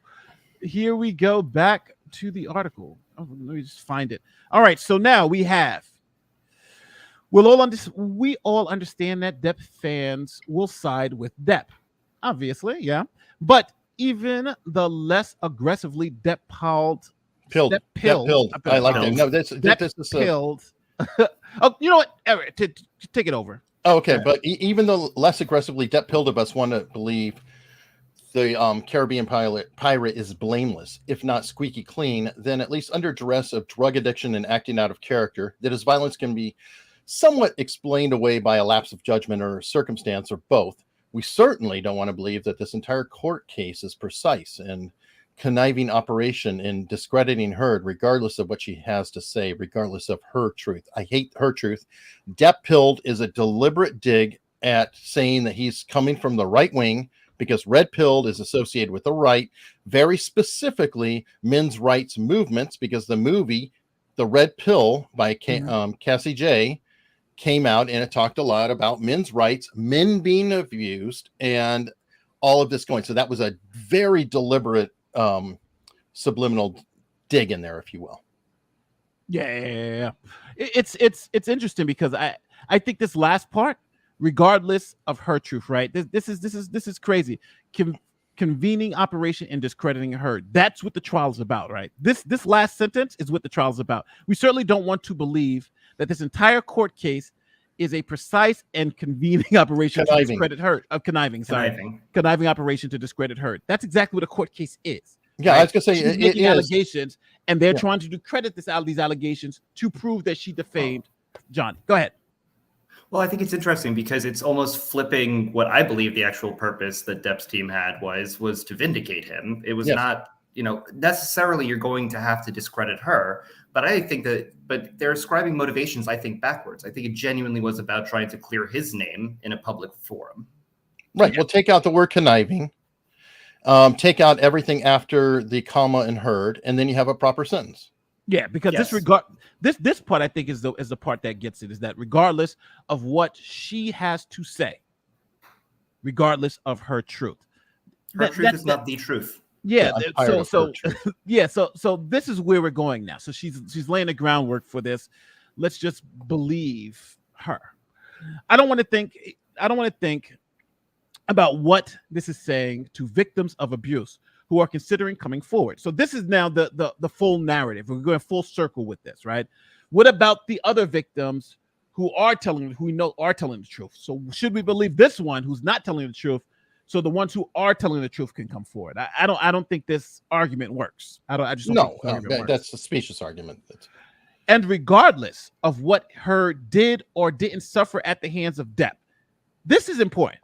here we go back to the article. Let me just find it. All right, so now we have. We all understand that Depp fans will side with Depp, obviously, yeah. But even the less aggressively Depp-pilled. I like that. No, this is pilled. Oh, you know what? Eric, take it over. Okay, but even the less aggressively Depp-pilled of us want to believe the Caribbean pirate is blameless, if not squeaky clean, then at least under duress of drug addiction and acting out of character, that his violence can be somewhat explained away by a lapse of judgment or circumstance, or both. We certainly don't want to believe that this entire court case is precise and conniving operation in discrediting Heard, regardless of what she has to say, regardless of her truth. I hate her truth. Depp-pilled is a deliberate dig at saying that he's coming from the right wing, because red-pilled is associated with the right, very specifically men's rights movements, because the movie The Red Pill by Cassie J came out, and it talked a lot about men's rights, men being abused, and all of this going. So that was a very deliberate subliminal dig in there, if you will. Yeah. It's interesting, because I think this last part, regardless of her truth, right? This is crazy. Convening operation and discrediting her. That's what the trial is about, right? This last sentence is what the trial is about. We certainly don't want to believe that this entire court case is a precise and convening operation to discredit her. Conniving operation to discredit her. That's exactly what a court case is. Yeah, right? I was gonna say she's making allegations, and they're trying to discredit these allegations to prove that she defamed Johnny. Go ahead. Well, I think it's interesting because it's almost flipping what I believe the actual purpose that Depp's team had was to vindicate him. It was not, necessarily you're going to have to discredit her, but they're ascribing motivations, I think, backwards. I think it genuinely was about trying to clear his name in a public forum. Right. Well, take out the word conniving, take out everything after the comma and Heard, and then you have a proper sentence. Yeah, because this part I think is the part that gets it, is that regardless of what she has to say, regardless of her truth, her truth is not the truth. Yeah. So this is where we're going now. So she's laying the groundwork for this. Let's just believe her. I don't want to think about what this is saying to victims of abuse who are considering coming forward. So this is now the full narrative. We're going full circle with this, right? What about the other victims who we know are telling the truth. So should we believe this one who's not telling the truth? So the ones who are telling the truth can come forward. I don't think this argument works. I just don't think this argument works. That's a specious argument. And regardless of what her did or didn't suffer at the hands of Depp, this is important.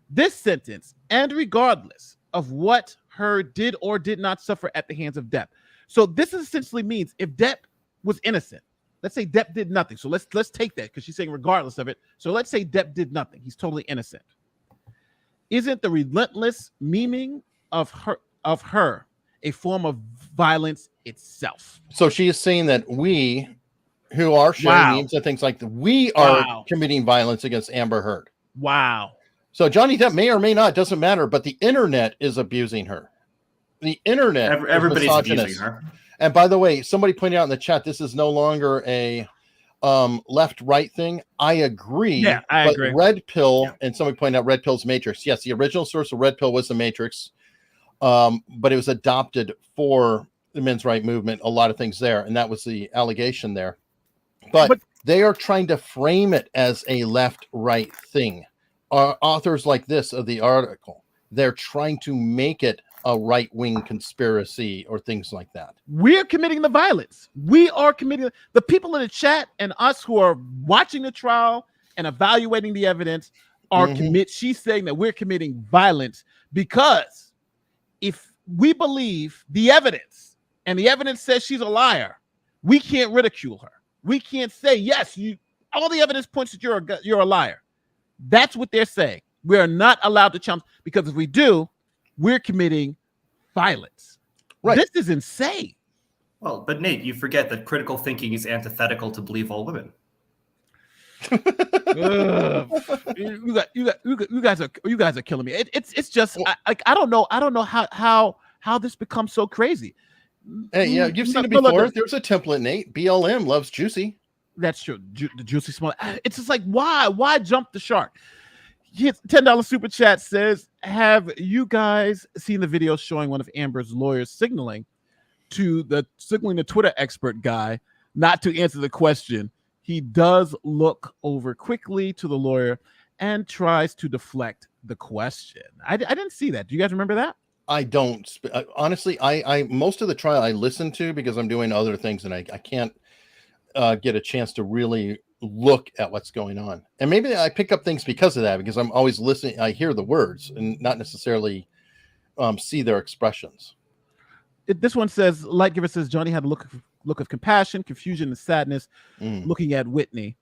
This sentence, and regardless of what her did or did not suffer at the hands of Depp. So this essentially means if Depp was innocent, let's say Depp did nothing. So let's take that because she's saying regardless of it. So let's say Depp did nothing. He's totally innocent. Isn't the relentless memeing of her a form of violence itself? So she is saying that we, who are sharing memes and things like that, we are committing violence against Amber Heard. Wow. So Johnny Depp may or may not, doesn't matter, but the internet is abusing her. The internet, everybody's abusing her. And by the way, somebody pointed out in the chat, this is no longer a left-right thing. I agree. Yeah, I agree. Red Pill, and somebody pointed out Red Pill's Matrix. Yes, the original source of Red Pill was the Matrix, but it was adopted for the men's right movement. A lot of things there, and that was the allegation there. But they are trying to frame it as a left-right thing. Authors like this of the article, they're trying to make it a right-wing conspiracy or things like that. We're committing the violence. We are committing. The people in the chat and us who are watching the trial and evaluating the evidence are she's saying that we're committing violence because if we believe the evidence and the evidence says she's a liar, we can't ridicule her. We can't say, yes, all the evidence points that you're a liar. That's what they're saying. We are not allowed to challenge because if we do, we're committing violence. Right. This is insane. Well, but Nate, you forget that critical thinking is antithetical to believe all women. You guys are killing me. It's just I don't know how this becomes so crazy. Hey, yeah, you've seen it before. There's a template, Nate. BLM loves juicy. That's true. The juicy small. It's just like why jump the shark? $10 super chat says, have you guys seen the video showing one of Amber's lawyers signaling the Twitter expert guy not to answer the question? He does look over quickly to the lawyer and tries to deflect the question. I didn't see that. Do you guys remember that? I don't. Honestly, I most of the trial I listen to because I'm doing other things and I can't get a chance to really look at what's going on. And maybe I pick up things because of that, because I'm always listening. I hear the words and not necessarily see their expressions. This one says, Lightgiver says, Johnny had a look of compassion, confusion, and sadness looking at Whitney.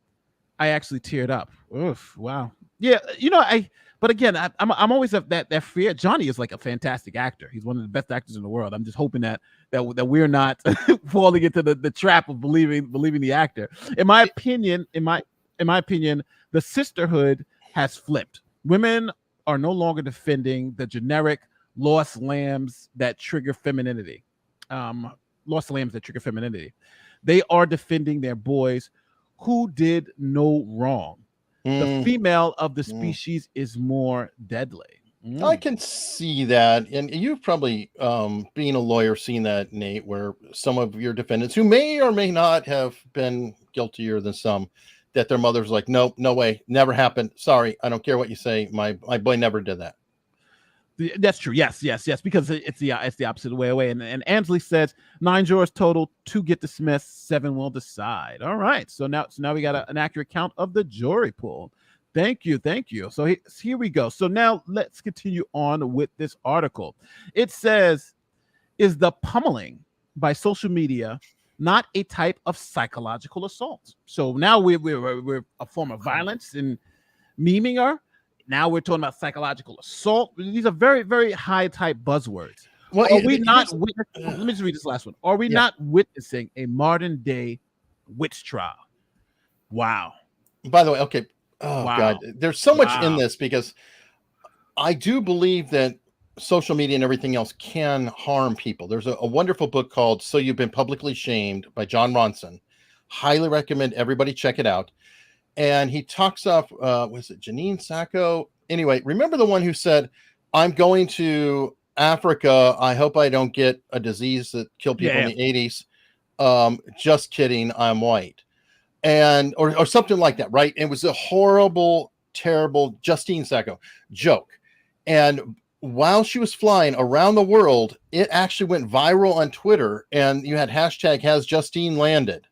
I actually teared up. Oof, wow. Yeah, but again, I'm always of that fear. Johnny is like a fantastic actor. He's one of the best actors in the world. I'm just hoping that we're not falling into the trap of believing the actor. In my opinion, the sisterhood has flipped. Women are no longer defending the generic lost lambs that trigger femininity. They are defending their boys who did no wrong. The female of the species is more deadly. I can see that. And you've probably, being a lawyer, seen that, Nate, where some of your defendants who may or may not have been guiltier than some, that their mother's like, no way, never happened. Sorry, I don't care what you say. My boy never did that. That's true. Yes. Because it's the opposite way away. And Ansley says 9 jurors total, 2 get dismissed, 7 will decide. All right. So now we got an accurate count of the jury pool. Thank you. So here we go. So now let's continue on with this article. It says, is the pummeling by social media not a type of psychological assault? So now we're a form of violence and memeing her. Now we're talking about psychological assault. These are very, very high type buzzwords. Well, let me just read this last one. Are we not witnessing a modern day witch trial? Wow. By the way, okay. Oh, wow. God. There's so much in this because I do believe that social media and everything else can harm people. There's a wonderful book called So You've Been Publicly Shamed by John Ronson. Highly recommend everybody check it out. And he talks up, was it Janine Sacco? Anyway, remember the one who said, I'm going to Africa. I hope I don't get a disease that killed people in the 80s. Just kidding. I'm white. and or something like that, right? It was a horrible, terrible Justine Sacco joke. And while she was flying around the world, it actually went viral on Twitter, and you had hashtag has Justine landed,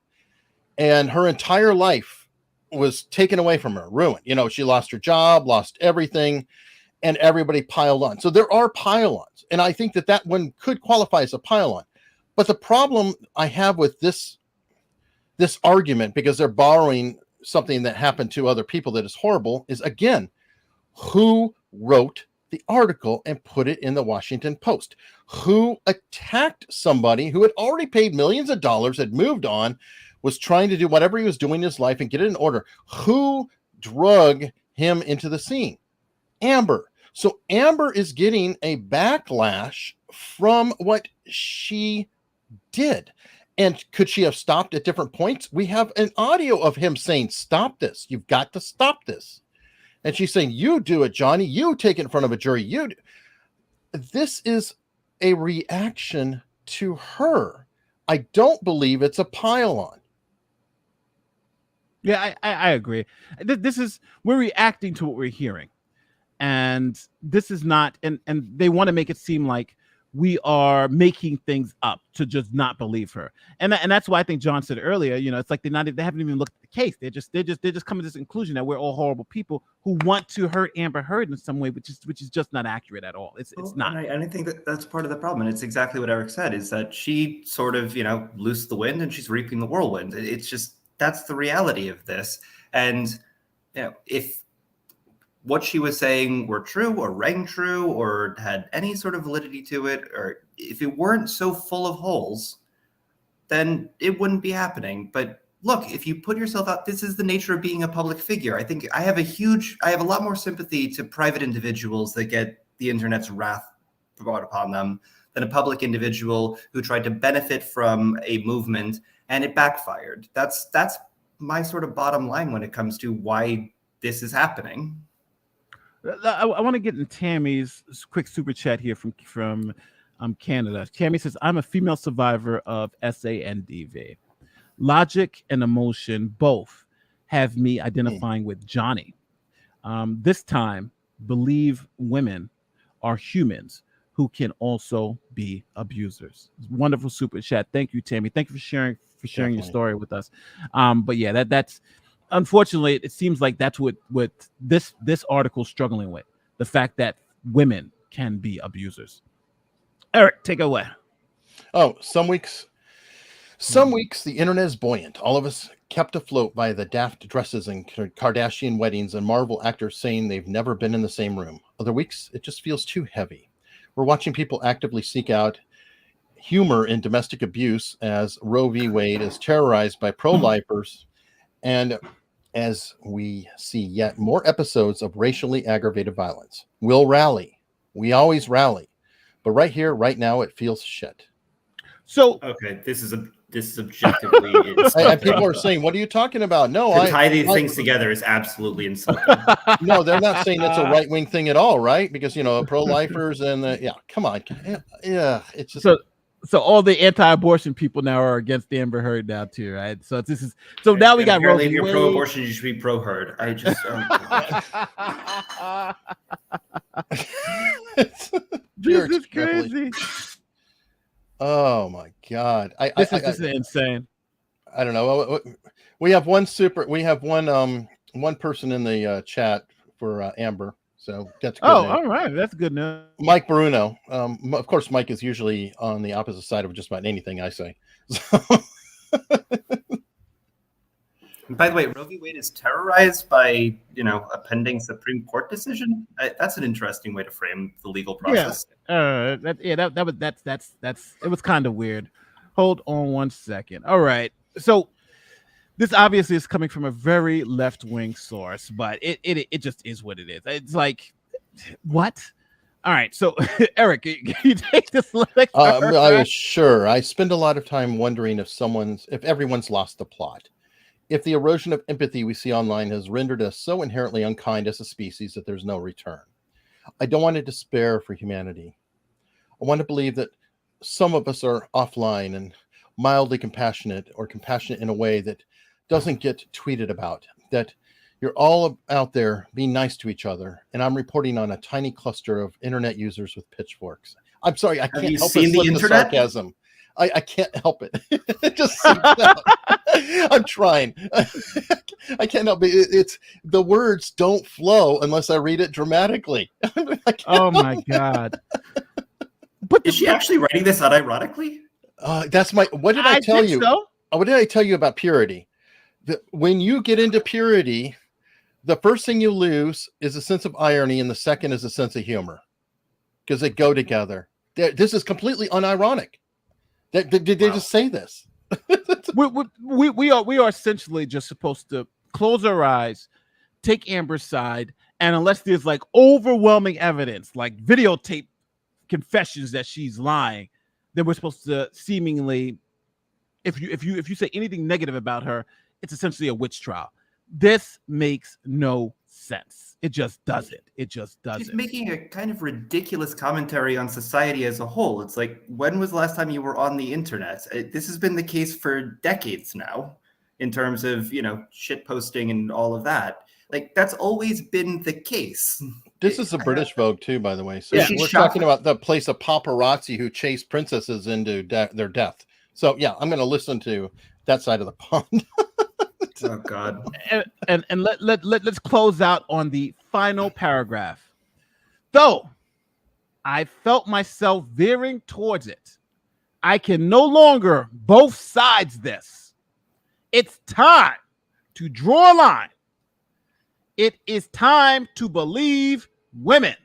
and her entire life was taken away from her, ruined. You know, she lost her job, lost everything, and everybody piled on. So there are pile-ons, and I think that that one could qualify as a pile-on. But the problem I have with this argument, because they're borrowing something that happened to other people that is horrible, is again, who wrote the article and put it in the Washington Post? Who attacked somebody who had already paid millions of dollars, had moved on, was trying to do whatever he was doing in his life and get it in order? Who drug him into the scene? Amber. So Amber is getting a backlash from what she did. And could she have stopped at different points? We have an audio of him saying, stop this. You've got to stop this. And she's saying, you do it, Johnny. You take it in front of a jury. This is a reaction to her. I don't believe it's a pile-on. Yeah, I agree. We're reacting to what we're hearing. And this is not, and they want to make it seem like we are making things up to just not believe her. And that's why I think John said earlier, you know, it's like they haven't even looked at the case. They're just coming to this conclusion that we're all horrible people who want to hurt Amber Heard in some way, which is just not accurate at all. It's not. And I think that's part of the problem. And it's exactly what Eric said, is that she sort of, you know, loosed the wind and she's reaping the whirlwind. It's just, that's the reality of this. And, you know, if what she was saying were true or rang true or had any sort of validity to it, or if it weren't so full of holes, then it wouldn't be happening. But look, if you put yourself out, this is the nature of being a public figure. I think I have a lot more sympathy to private individuals that get the internet's wrath brought upon them than a public individual who tried to benefit from a movement and it backfired. That's my sort of bottom line when it comes to why this is happening. I want to get in Tammy's quick super chat here from Canada. Tammy says, I'm a female survivor of SANDV. Logic and emotion both have me identifying with Johnny. This time, believe women are humans who can also be abusers. Wonderful super chat. Thank you, Tammy. Thank you for sharing your story with us. But yeah, that's unfortunately, it seems like that's what this article's struggling with. The fact that women can be abusers. Eric, take it away. Oh, some weeks the internet is buoyant. All of us kept afloat by the daft dresses and Kardashian weddings and Marvel actors saying they've never been in the same room. Other weeks, it just feels too heavy. We're watching people actively seek out humor in domestic abuse as Roe v. Wade is terrorized by pro-lifers, and as we see yet more episodes of racially aggravated violence. We'll rally. We always rally. But right here, right now, it feels shit. So okay, this is objectively and people are saying, what are you talking about? No, to tie these things together is absolutely insulting. No, they're not saying it's a right-wing thing at all, right? Because, you know, pro-lifers and come on. Yeah, it's just so all the anti-abortion people now are against Amber Heard now too, right? So now we got Roe v. Wade. If you're pro-abortion, you should be pro-Heard. I just this is crazy. Oh my God! This is insane. I don't know. We have one person in the chat for Amber, so that's good. All right, that's good news. Mike Bruno. Of course, Mike is usually on the opposite side of just about anything I say. So. By the way, Roe v. Wade is terrorized by, you know, a pending Supreme Court decision. That's an interesting way to frame the legal process. It was kind of weird. Hold on one second. All right, so this obviously is coming from a very left-wing source, but it just is what it is. It's like, what? All right, so Eric, can you take this? Sure. I spend a lot of time wondering if everyone's lost the plot. If the erosion of empathy we see online has rendered us so inherently unkind as a species that there's no return. I don't want to despair for humanity. I want to believe that some of us are offline and mildly compassionate, or compassionate in a way that doesn't get tweeted about, that you're all out there being nice to each other, and I'm reporting on a tiny cluster of internet users with pitchfocks. I'm sorry, I can't help but slip the sarcasm. I can't help it. It just seeps out. I'm trying. I can't help it. It's the words don't flow unless I read it dramatically. Oh my God. But is she actually writing this unironically? That's my. What did I tell you? So. What did I tell you about purity? When you get into purity, the first thing you lose is a sense of irony, and the second is a sense of humor, because they go together. This is completely unironic. Did they just say this? we are essentially just supposed to close our eyes, take Amber's side, and unless there's like overwhelming evidence, like videotape confessions that she's lying, then we're supposed to seemingly, if you say anything negative about her, it's essentially a witch trial. This makes no sense. It just doesn't. She's making a kind of ridiculous commentary on society as a whole. It's like, when was the last time you were on the internet? This has been the case for decades now, in terms of, shit posting and all of that. Like, that's always been the case. This is a British Vogue too, by the way. So we're talking about the place of paparazzi who chase princesses into their death. So yeah, I'm going to listen to that side of the pond. Oh God! And let's close out on the final paragraph. Though I felt myself veering towards it, I can no longer both sides this. It's time to draw a line. It is time to believe women,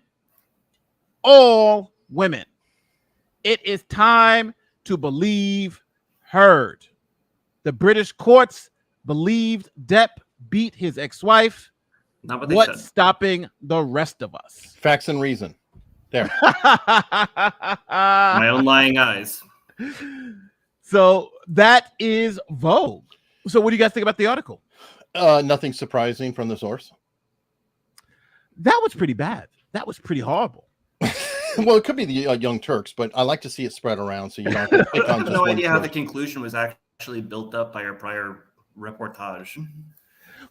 all women. It is time to believe Heard. The British courts believed Depp beat his ex-wife. What's stopping the rest of us? Facts and reason. There. My own lying eyes. So that is Vogue. So what do you guys think about the article? Nothing surprising from the source. That was pretty bad. That was pretty horrible. Well, it could be the Young Turks, but I like to see it spread around so you don't have to pick on just no one idea source. How the conclusion was actually built up by our prior reportage.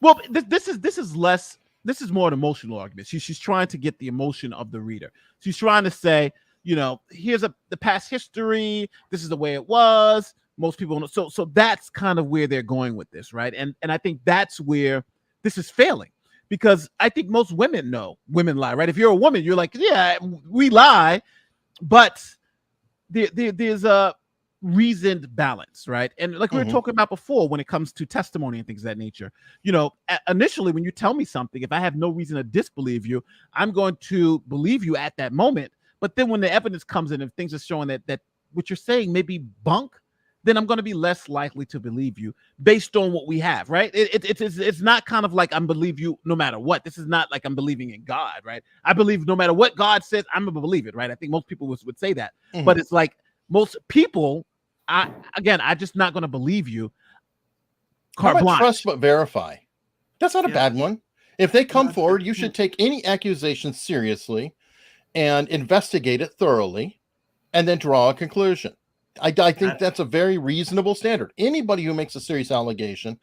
Well, this is more an emotional argument. She's trying to get the emotion of the reader. She's trying to say, here's the past history. This is the way it was. Most people know. So that's kind of where they're going with this, right? And I think that's where this is failing, because I think most women know women lie, right? If you're a woman, you're like, yeah, we lie, but there's a reasoned balance, right? And like we were talking about before, when it comes to testimony and things of that nature, initially when you tell me something, if I have no reason to disbelieve you, I'm going to believe you at that moment. But then when the evidence comes in and things are showing that what you're saying may be bunk, then I'm going to be less likely to believe you based on what we have, right? It's not kind of like I'm believe you no matter what. This is not like I'm believing in God, right? I believe no matter what God says, I'm going to believe it, right? I think most people would say that. But it's like most people, I'm just not going to believe you. How about trust but verify? That's not a bad one. If they come forward, you should take any accusation seriously and investigate it thoroughly and then draw a conclusion. I think that's a very reasonable standard. Anybody who makes a serious allegation,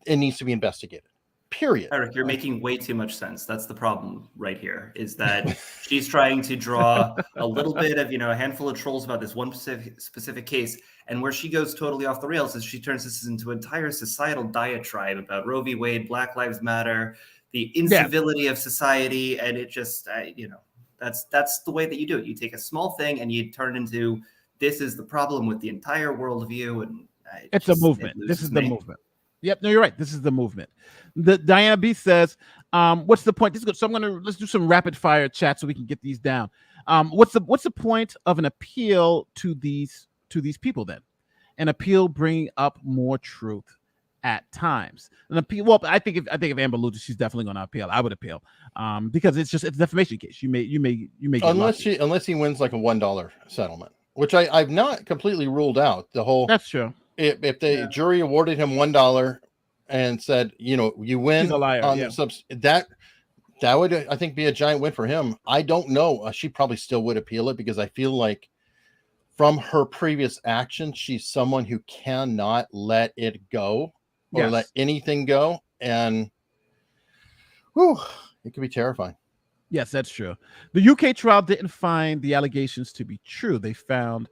it needs to be investigated. Period. Eric, you're making way too much sense. That's the problem right here, is that she's trying to draw a little bit of, a handful of trolls about this one specific case. And where she goes totally off the rails is she turns this into an entire societal diatribe about Roe v. Wade, Black Lives Matter, the incivility of society. And it just, that's the way that you do it. You take a small thing and you turn it into, this is the problem with the entire worldview. And it's a movement. This is the movement. Yep, no, you're right. This is the movement. The Diana B says, "What's the point?" This is good. So let's do some rapid fire chat so we can get these down. What's the point of an appeal to these people then? An appeal bringing up more truth at times. An appeal. Well, I think if Amber loses, she's definitely going to appeal. I would appeal because it's a defamation case. You may unless he wins like a $1 settlement, which I've not completely ruled out. The whole that's true. If the jury awarded him $1 and said, you win, he's a liar, that would, I think, be a giant win for him. I don't know. She probably still would appeal it because I feel like from her previous action, she's someone who cannot let it go or let anything go, and it could be terrifying. Yes, that's true. The UK trial didn't find the allegations to be true. They found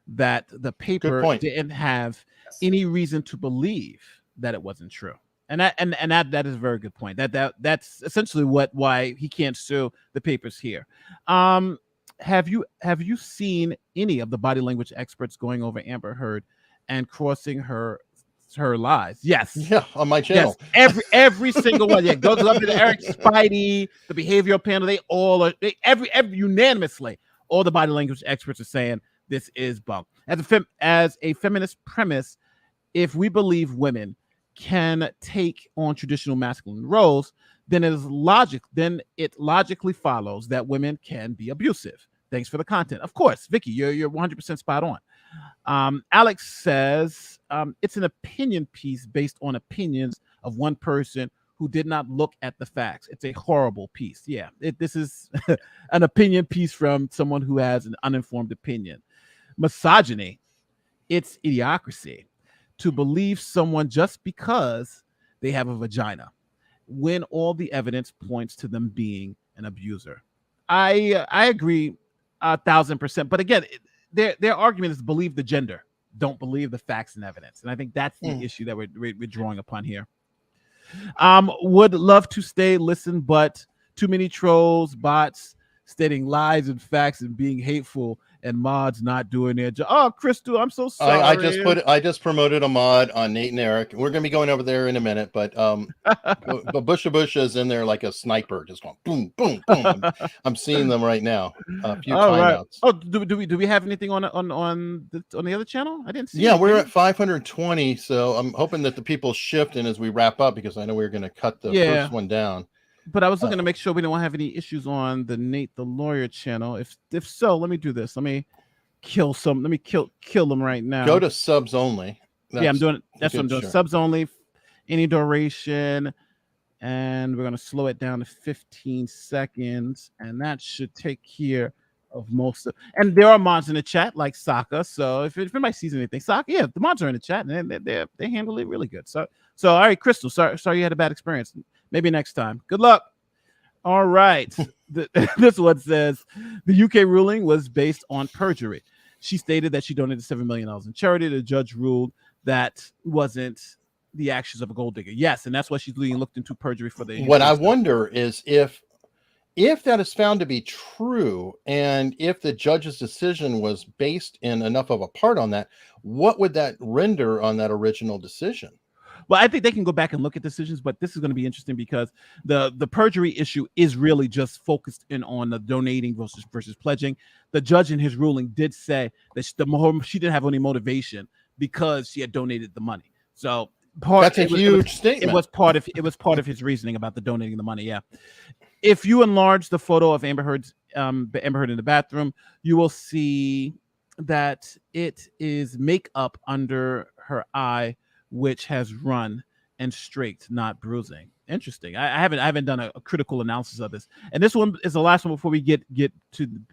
that the paper didn't have any reason to believe that it wasn't true. And that is a very good point. That's essentially why he can't sue the papers here. Have you seen any of the body language experts going over Amber Heard and crossing her lies? Yes. Yeah, on my channel. Yes. Every single one. Yeah, goes up to Eric Spidey, the behavioral panel. They all are every unanimously. All the body language experts are saying this is bunk. As a feminist premise, if we believe women can take on traditional masculine roles, then it logically follows that women can be abusive. Thanks for the content. Of course, Vicky, you're 100% spot on. Alex says it's an opinion piece based on opinions of one person who did not look at the facts. It's a horrible piece. Yeah, this is an opinion piece from someone who has an uninformed opinion. Misogyny, it's idiocracy to believe someone just because they have a vagina when all the evidence points to them being an abuser. I agree 1,000%. But again, their argument is believe the gender, don't believe the facts and evidence. And I think that's the issue that we're drawing upon here. Would love to stay, listen, but too many trolls, bots stating lies and facts and being hateful, and mods not doing their job. Oh, Crystal, I'm so sorry. I just promoted a mod on Nate and Eric. We're gonna be going over there in a minute, but Busha is in there like a sniper, just going boom, boom, boom. I'm seeing them right now. A few timeouts. Right. Oh, do we have anything on the other channel? I didn't see. Yeah, we're at 520, so I'm hoping that the people shift in as we wrap up, because I know we're going to cut the first one down. But I was looking to make sure we don't have any issues on the Nate the Lawyer channel. If so, let me do this. Let me kill them right now. Go to subs only. I'm doing it. That's what I'm doing. Sure. Subs only, any duration, and we're gonna slow it down to 15 seconds, and that should take care of most of. And there are mods in the chat like Sokka. So if anybody sees anything, Sokka, yeah, the mods are in the chat, and they handle it really good. So all right, Crystal. Sorry you had a bad experience. Maybe next time. Good luck. All right. This one says the UK ruling was based on perjury. She stated that she donated $7 million in charity. The judge ruled that wasn't the actions of a gold digger. Yes, and that's why she's being looked into perjury for the. What I wonder is if that is found to be true, and if the judge's decision was based in enough of a part on that, what would that render on that original decision? Well, I think they can go back and look at decisions, but this is going to be interesting because the perjury issue is really just focused in on the donating versus pledging. The judge in his ruling did say that she didn't have any motivation because she had donated the money. So that's a huge statement. It was part of his reasoning about the donating the money. Yeah. If you enlarge the photo of Amber Heard in the bathroom, you will see that it is makeup under her eye, which has run and streaked, not bruising. Interesting. I haven't done a critical analysis of this. And this one is the last one before we get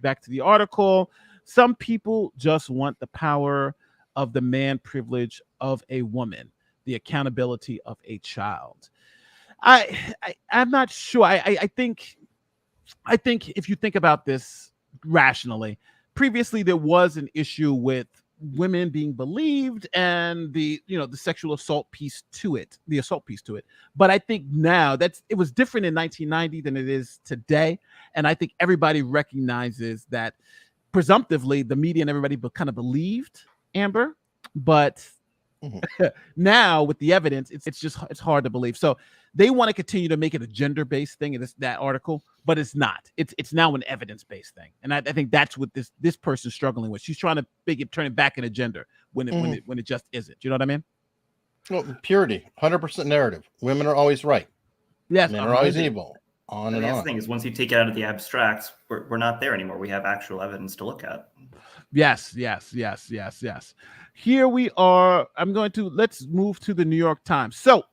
back to the article. Some people just want the power of the man privilege of a woman, the accountability of a child. I'm not sure. I think if you think about this rationally, previously there was an issue with women being believed and the sexual assault piece to it, but I think now it was different in 1990 than it is today, and I think everybody recognizes that presumptively the media and everybody kind of believed Amber, but now with the evidence it's hard to believe. So they want to continue to make it a gender-based thing in that article, but it's not. It's now an evidence-based thing, and I think that's what this person's struggling with. She's trying to turn it back into gender when it just isn't. You know what I mean? Well, purity, 100% narrative. Women are always right. Yes, men are always evil. On and on. The thing is, once you take it out of the abstracts, we're not there anymore. We have actual evidence to look at. Yes. Here we are. Let's move to the New York Times. So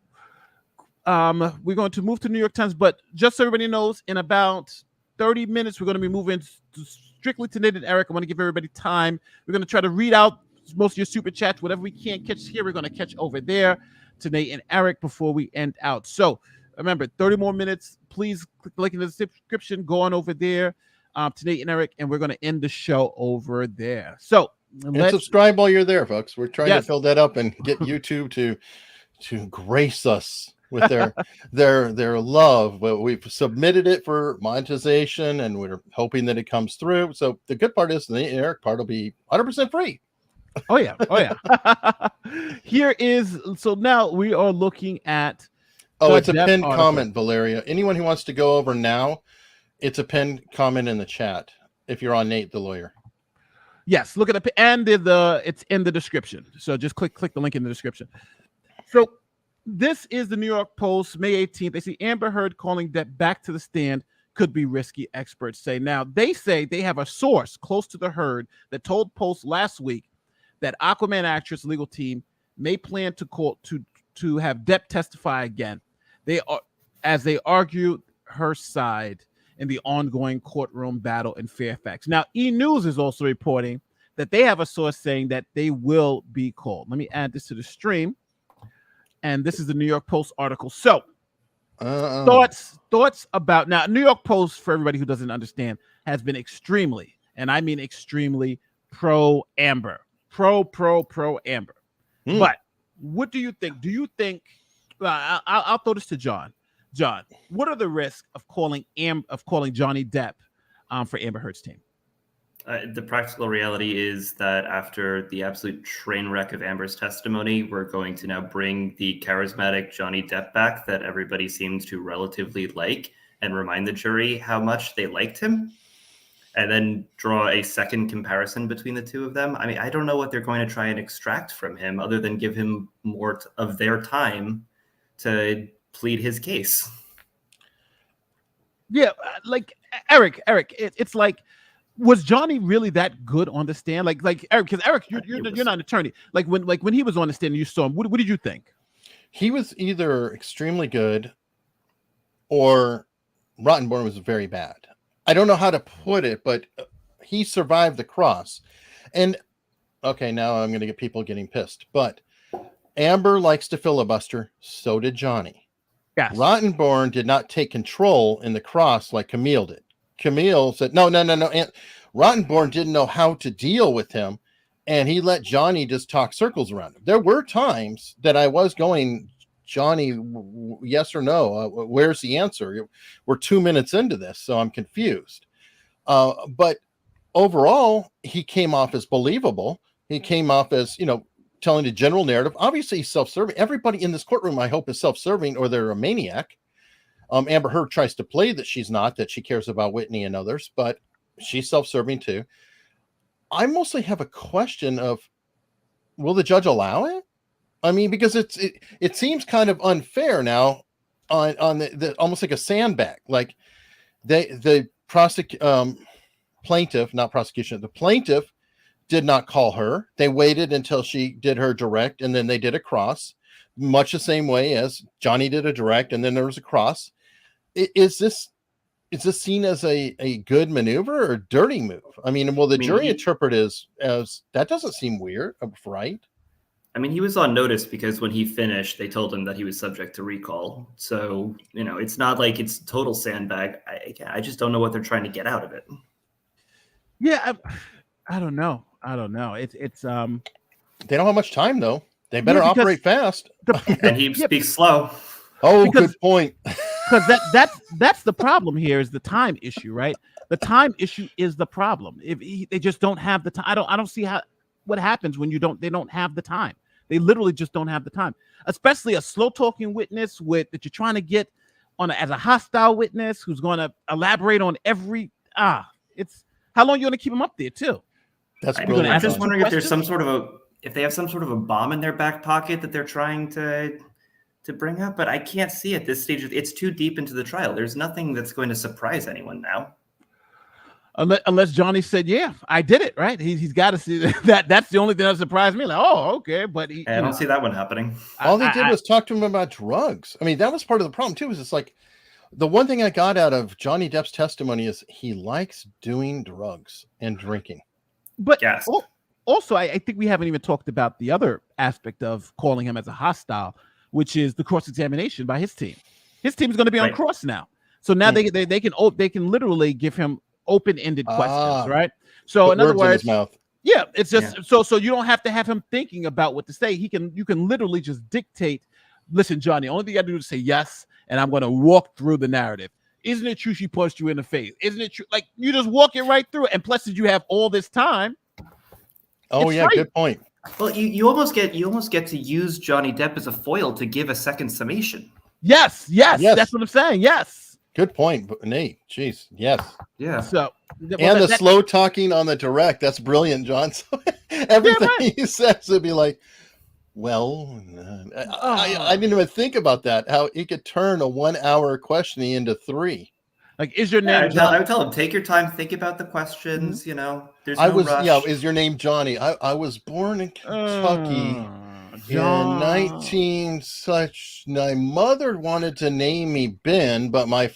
we're going to move to New York Times, but just so everybody knows, in about 30 minutes, we're going to be moving strictly to Nate and Eric. I want to give everybody time. We're going to try to read out most of your super chats. Whatever we can't catch here, we're going to catch over there. to Nate and Eric before we end out. So remember, 30 more minutes. Please click the link in the description. Go on over there to Nate and Eric, and we're going to end the show over there. So and subscribe while you're there, folks. We're trying to fill that up and get YouTube to grace us with their love. But we've submitted it for monetization, and we're hoping that it comes through. So the good part is the Nate and Eric part will be 100% free. Oh yeah. Here is, so now we are looking at it's a pinned comment, Valeria. Anyone who wants to go over now, it's a pinned comment in the chat if you're on Nate the Lawyer. Yes, look at it, and it's in the description. So just click the link in the description. So this is the New York Post, May 18th. They see Amber Heard calling Depp back to the stand could be risky, experts say. Now, they say they have a source close to the Heard that told Post last week that Aquaman actress legal team may plan to have Depp testify again. They argue her side in the ongoing courtroom battle in Fairfax. Now, E! News is also reporting that they have a source saying that they will be called. Let me add this to the stream. And this is the New York Post article. So, thoughts about, now, New York Post, for everybody who doesn't understand, has been extremely, and I mean extremely, pro-Amber. Pro Amber. But what do you think? Do you think, I'll throw this to John. John, what are the risks of calling Johnny Depp for Amber Heard's team? The practical reality is that after the absolute train wreck of Amber's testimony, we're going to now bring the charismatic Johnny Depp back that everybody seems to relatively like and remind the jury how much they liked him, and then draw a second comparison between the two of them. I mean, I don't know what they're going to try and extract from him other than give him more of their time to plead his case. Yeah, like Eric, it's like, was Johnny really that good on the stand? Like Eric, because Eric, you're not an attorney. Like when he was on the stand and you saw him, what did you think? He was either extremely good or Rottenborn was very bad. I don't know how to put it, but he survived the cross. And okay, now I'm going to get people getting pissed, but Amber likes to filibuster. So did Johnny. Yes. Rottenborn did not take control in the cross like Camille did. Camille said, no. And Rottenborn didn't know how to deal with him, and he let Johnny just talk circles around him. There were times that I was going, Johnny, yes or no? Where's the answer? We're 2 minutes into this, so I'm confused. But overall, he came off as believable. He came off as, telling the general narrative. Obviously, he's self-serving. Everybody in this courtroom, I hope, is self-serving, or they're a maniac. Amber Heard tries to play that she's not, that she cares about Whitney and others, but she's self-serving too. I mostly have a question of, will the judge allow it? I mean, because it seems kind of unfair now on the almost like a sandbag. Like the plaintiff did not call her. They waited until she did her direct, and then they did a cross, much the same way as Johnny did a direct, and then there was a cross. Is this seen as a good maneuver or a dirty move? I mean, will the jury interpret as that doesn't seem weird, right? I mean, he was on notice because when he finished, they told him that he was subject to recall. So, it's not like it's total sandbag. I just don't know what they're trying to get out of it. Yeah, I don't know. It's they don't have much time though. They better operate fast. And he speaks slow. Oh, good point. Because that's the problem here, is the time issue, right? The time issue is the problem. If they just don't have the time, I don't see what happens when they don't have the time. They literally just don't have the time, especially a slow talking witness that you're trying to get on as a hostile witness who's going to elaborate on every it's how long you going to keep them up there too. That's brilliant. I'm just wondering if there's if they have some sort of a bomb in their back pocket that they're trying to bring up, but I can't see at this stage. It's too deep into the trial. There's nothing that's going to surprise anyone now. Unless Johnny said, yeah, I did it, right? He's got to see that. That's the only thing that surprised me. Like, oh, okay. But I don't see that one happening. All they did was talk to him about drugs. I mean, that was part of the problem too, is it's like the one thing I got out of Johnny Depp's testimony is he likes doing drugs and drinking. But also, I think we haven't even talked about the other aspect of calling him as a hostile. which is the cross-examination by his team. His team is going to be on cross now. So now they can literally give him open-ended questions, right? So in other words, in his mouth. Yeah, it's just so you don't have to have him thinking about what to say. You can literally just dictate. Listen, Johnny, only thing you got to do is say yes, and I'm going to walk through the narrative. Isn't it true she punched you in the face? Isn't it true? Like, you just walk it right through it. And plus, you have all this time. Oh yeah, good point. Well, you almost get to use Johnny Depp as a foil to give a second summation. Yes, that's what I'm saying. Yes. Good point, Nate. Jeez, yes. Yeah. So and the slow talking on the direct, that's brilliant, John. So everything he says would be like, well, I didn't even think about that. How he could turn a 1 hour questioning into 3. Like, is your name? I would tell him, take your time, think about the questions. Mm-hmm. You know, there's no rush. Yeah. Is your name Johnny? I was born in Kentucky in 19 such. My mother wanted to name me Ben, but my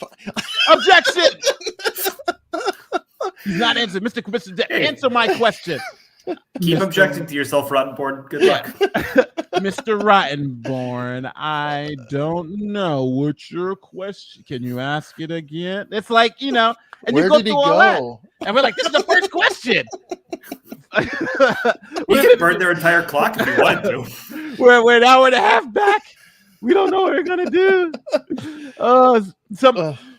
objection. He's not answering, Mr. Answer my question. Keep objecting to yourself, Rottenborn. Good luck. Mr. Rottenborn, I don't know what's your question. Can you ask it again? It's like, and where you go did he through all go? that. And we're like, this is the first question. You could burn their entire clock if you wanted to. We're an hour and a half back. We don't know what we're going to do.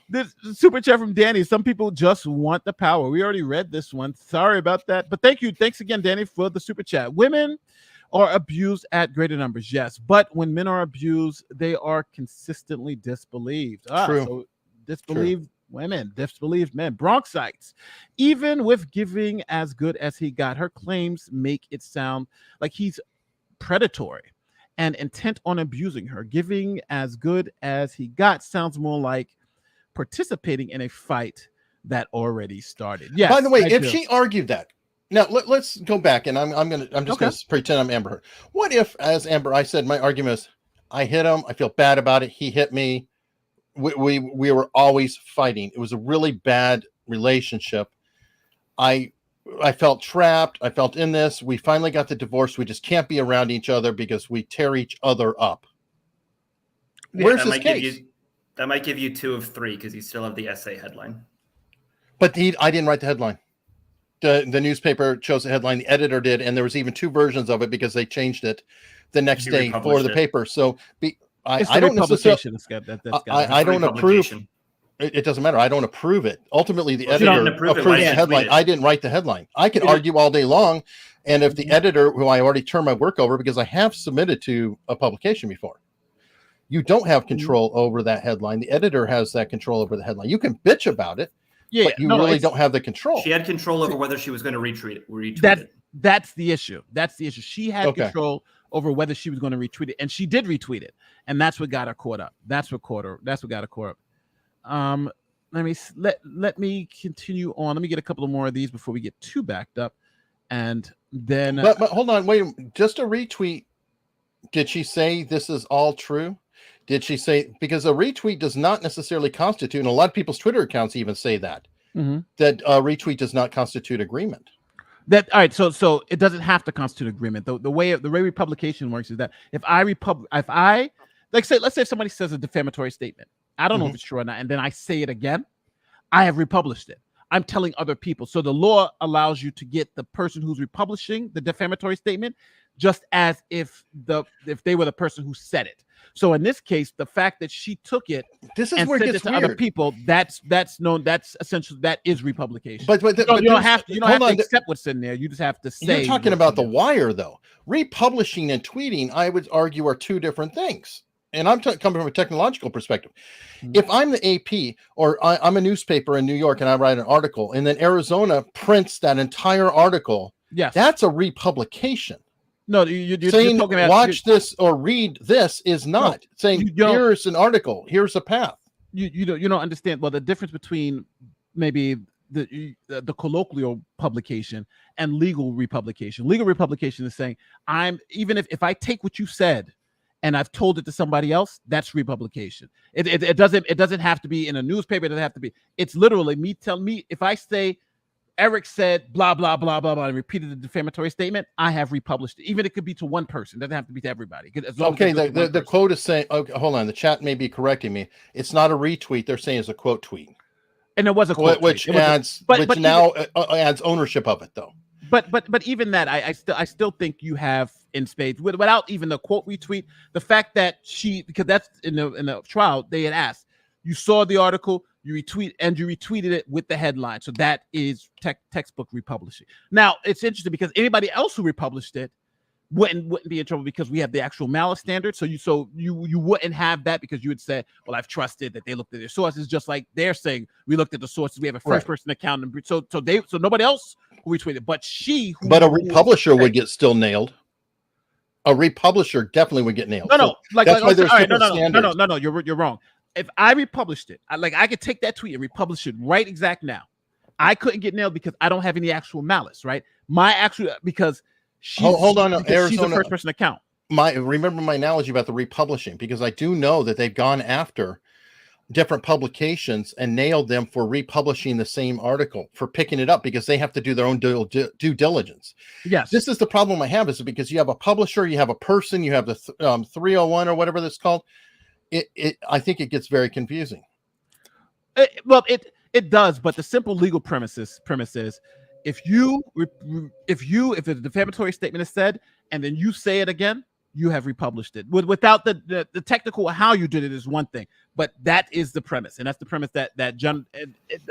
This super chat from Danny. Some people just want the power. We already read this one. Sorry about that. But thank you. Thanks again, Danny, for the super chat. Women are abused at greater numbers, yes. But when men are abused, they are consistently disbelieved. True. So disbelieved women, disbelieved men. Bronxites. Even with giving as good as he got, her claims make it sound like he's predatory and intent on abusing her. Giving as good as he got sounds more like participating in a fight that already started. Yes. By the way, if she argued that, now let's go back, and I'm just gonna pretend I'm Amber Heard. What if, as Amber, I said my argument is, I hit him, I feel bad about it, he hit me, we were always fighting. It was a really bad relationship. I felt trapped. I felt in this. We finally got the divorce. We just can't be around each other because we tear each other up. Where's this case? That might give you 2 of 3 because you still have the essay headline. But I didn't write the headline. The newspaper chose the headline. The editor did, and there was even 2 versions of it because they changed it the next day for the paper. So I don't necessarily. I don't approve. It doesn't matter. I don't approve it. Ultimately, the editor approves the headline. I didn't write the headline. I can argue all day long, and if the editor, who I already turned my work over because I have submitted to a publication before. You don't have control over that headline. The editor has that control over the headline. You can bitch about it, but you really don't have the control. She had control over whether she was going to retweet it. That's the issue. That's the issue. She had control over whether she was going to retweet it, and she did retweet it, and that's what got her caught up. That's what got her caught up. Let me continue on. Let me get a couple of more of these before we get too backed up, and then. But hold on, wait. Just a retweet. Did she say this is all true? Did she say, because a retweet does not necessarily constitute, and a lot of people's Twitter accounts even say that, that a retweet does not constitute agreement. All right, so it doesn't have to constitute agreement. The way republication works is that let's say if somebody says a defamatory statement, I don't know if it's true or not, and then I say it again, I have republished it. I'm telling other people. So the law allows you to get the person who's republishing the defamatory statement just as if they were the person who said it. So in this case, the fact that she took it and sent it to other people, that's essentially, that is republication. But you don't have to accept what's in there. You just have to say. You're talking about The Wire, though. Republishing and tweeting, I would argue, are 2 different things. And I'm coming from a technological perspective. If I'm the AP or I'm a newspaper in New York and I write an article, and then Arizona prints that entire article, that's a republication. No, you're saying talking about watch this or read this is not saying here's an article, here's a path. You don't understand. Well, the difference between maybe the colloquial publication and legal republication. Legal republication is saying even if I take what you said and I've told it to somebody else, that's republication. It doesn't have to be in a newspaper. It doesn't have to be. It's literally me telling me if I say Eric said blah blah blah blah blah and repeated the defamatory statement, I have republished it. Even it could be to one person, it doesn't have to be to everybody. Okay, the quote is saying, okay, hold on, the chat may be correcting me. It's not a retweet. They're saying it's a quote tweet. And it was a quote which tweet. adds, but now adds ownership of it though. But even that, I still think you have in spades without even the quote retweet. The fact that because that's in the trial, they had asked, you saw the article, you retweeted it with the headline. So that is textbook republishing. Now it's interesting because anybody else who republished it wouldn't be in trouble because we have the actual malice standard. So you wouldn't have that because you would say, well, I've trusted that they looked at their sources, just like they're saying we looked at the sources. We have a first person account, and so nobody else who retweeted, but a republisher would get still nailed. A republisher definitely would get nailed. No, that's why there's no. You're wrong. If I republished it, I could take that tweet and republish it right exact now. I couldn't get nailed because I don't have any actual malice, right? Because hold on, Arizona, she's a first person account. Remember my analogy about the republishing, because I do know that they've gone after different publications and nailed them for republishing the same article, for picking it up, because they have to do their own due diligence. Yes, this is the problem I have, is because you have a publisher, you have a person, you have the 301 or whatever that's called. I think it gets very confusing. It does, but the simple legal premise is if a defamatory statement is said and then you say it again, you have republished it. Without the technical how you did it is one thing, but that is the premise, and that's the premise that John,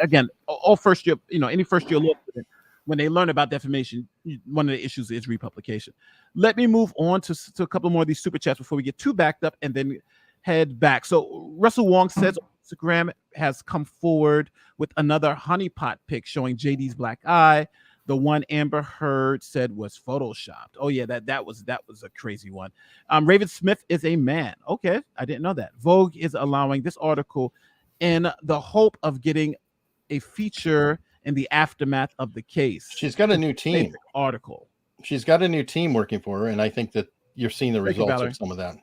again, all first year, any first year law student, when they learn about defamation, one of the issues is republication. Let me move on to a couple more of these super chats before we get too backed up and then head back. So Russell Wong says Instagram has come forward with another honeypot pic showing JD's black eye. The one Amber Heard said was photoshopped. Oh yeah, that was a crazy one. Raven Smith is a man. Okay, I didn't know that. Vogue is allowing this article in the hope of getting a feature in the aftermath of the case. She's got a new team. Article. She's got a new team working for her, and I think that you're seeing the results of some of that.